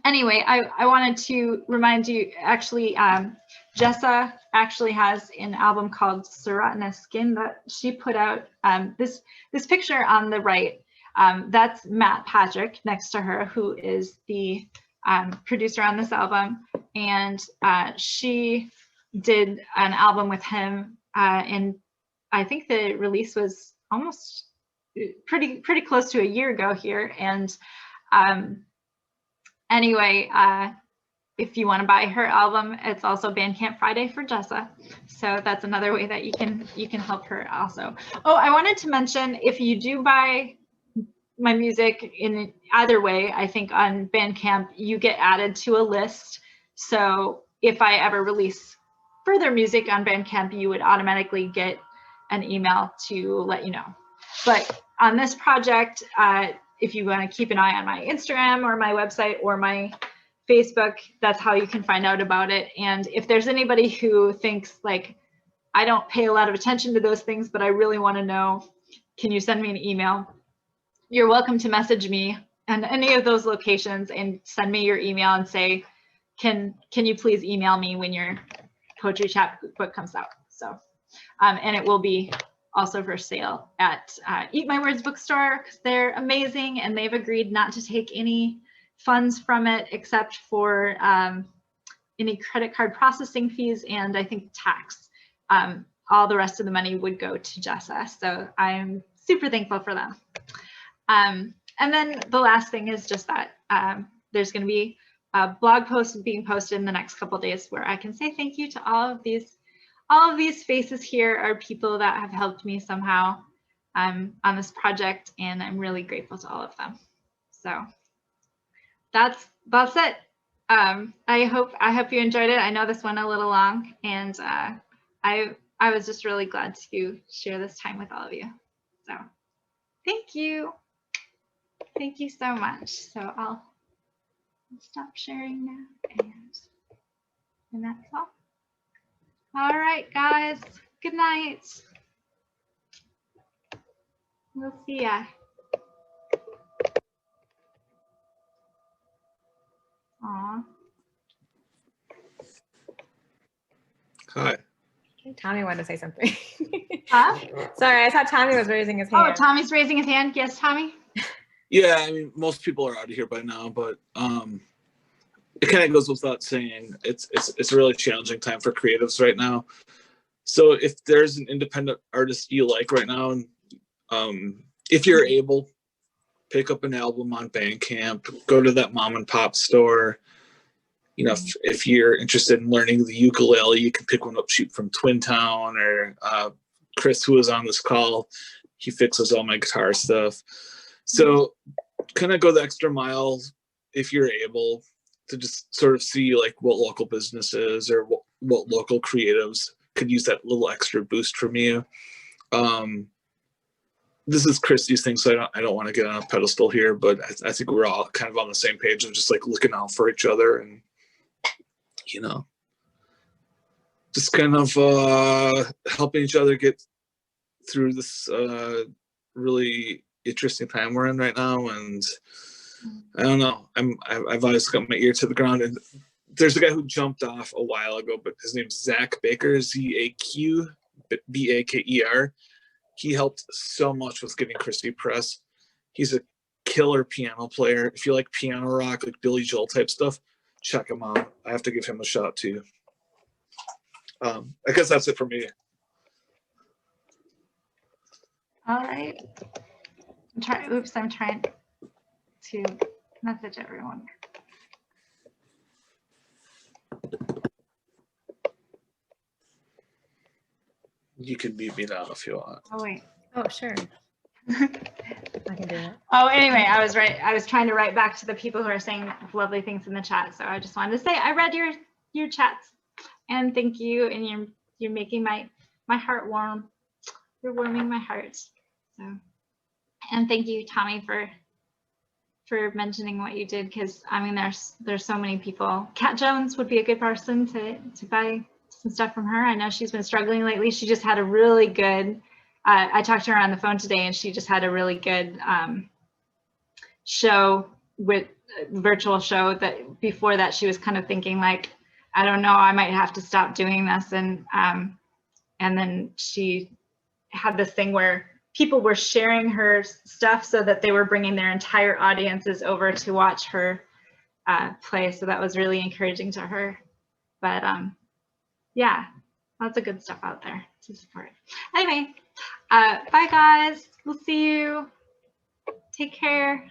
Anyway, I wanted to remind you, actually, Jessa actually has an album called Serotina Skin that she put out. This picture on the right, that's Matt Patrick next to her, who is the producer on this album. And she did an album with him, and I think the release was almost pretty close to a year ago here. And anyway, if you want to buy her album, it's also Bandcamp Friday for Jessa. So that's another way that you can help her also. Oh, I wanted to mention, if you do buy my music in either way, I think on Bandcamp, you get added to a list. So if I ever release further music on Bandcamp, you would automatically get an email to let you know. But on this project, if you want to keep an eye on my Instagram or my website or my Facebook, that's how you can find out about it. And if there's anybody who thinks like, I don't pay a lot of attention to those things, but I really want to know, can you send me an email? You're welcome to message me on any of those locations and send me your email and say, can you please email me when your poetry chapbook comes out? So, and it will be also for sale at Eat My Words bookstore, because they're amazing and they've agreed not to take any funds from it except for any credit card processing fees and I think tax. All the rest of the money would go to Jessa. So I'm super thankful for them. And then the last thing is just that there's going to be a blog post being posted in the next couple of days where I can say thank you to all of these faces here are people that have helped me somehow on this project, and I'm really grateful to all of them. So that's it. I hope you enjoyed it. I know this went a little long, and I was just really glad to share this time with all of you. So thank you so much. So I'll stop sharing now, and that's all. All right, guys. Good night. We'll see ya. Aw. Hi. Tommy wanted to say something. Huh? Sorry, I thought Tommy was raising his hand. Oh, Tommy's raising his hand. Yes, Tommy. Yeah, I mean, most people are out of here by now, but it kind of goes without saying, it's a really challenging time for creatives right now. So if there's an independent artist you like right now, and if you're able, pick up an album on Bandcamp, go to that mom and pop store. If you're interested in learning the ukulele, you can pick one up cheap from Twin Town, or Chris, who was on this call, he fixes all my guitar stuff. So kind of go the extra mile if you're able, to just sort of see like what local businesses or what local creatives could use that little extra boost from you. This is Christy's thing, so I don't want to get on a pedestal here, but I think we're all kind of on the same page of just like looking out for each other and, you know, just kind of helping each other get through this really interesting time we're in right now. And I don't know, I've always got my ear to the ground. And there's a guy who jumped off a while ago, but his name's Zach Baker, ZAQBAKER. He helped so much with getting Christy press. He's a killer piano player. If you like piano rock, like Billy Joel type stuff, check him out. I have to give him a shout too. I guess that's it for me. All right. I'm trying to message everyone. You can mute me now if you want. Oh, wait. Oh, sure. I can do it. Oh, anyway, I was right. I was trying to write back to the people who are saying lovely things in the chat. So I just wanted to say I read your chats and thank you. And you're making my heart warm. You're warming my heart. So, and thank you, Tommy, for mentioning what you did, because I mean there's so many people. Kat Jones would be a good person to buy some stuff from her. I know she's been struggling lately. She just had a really good, I talked to her on the phone today, and she just had a really good show with virtual show that before that she was kind of thinking like, I don't know, I might have to stop doing this. And then she had this thing where people were sharing her stuff so that they were bringing their entire audiences over to watch her play. So that was really encouraging to her. But yeah, lots of good stuff out there to support. Anyway, bye guys. We'll see you. Take care.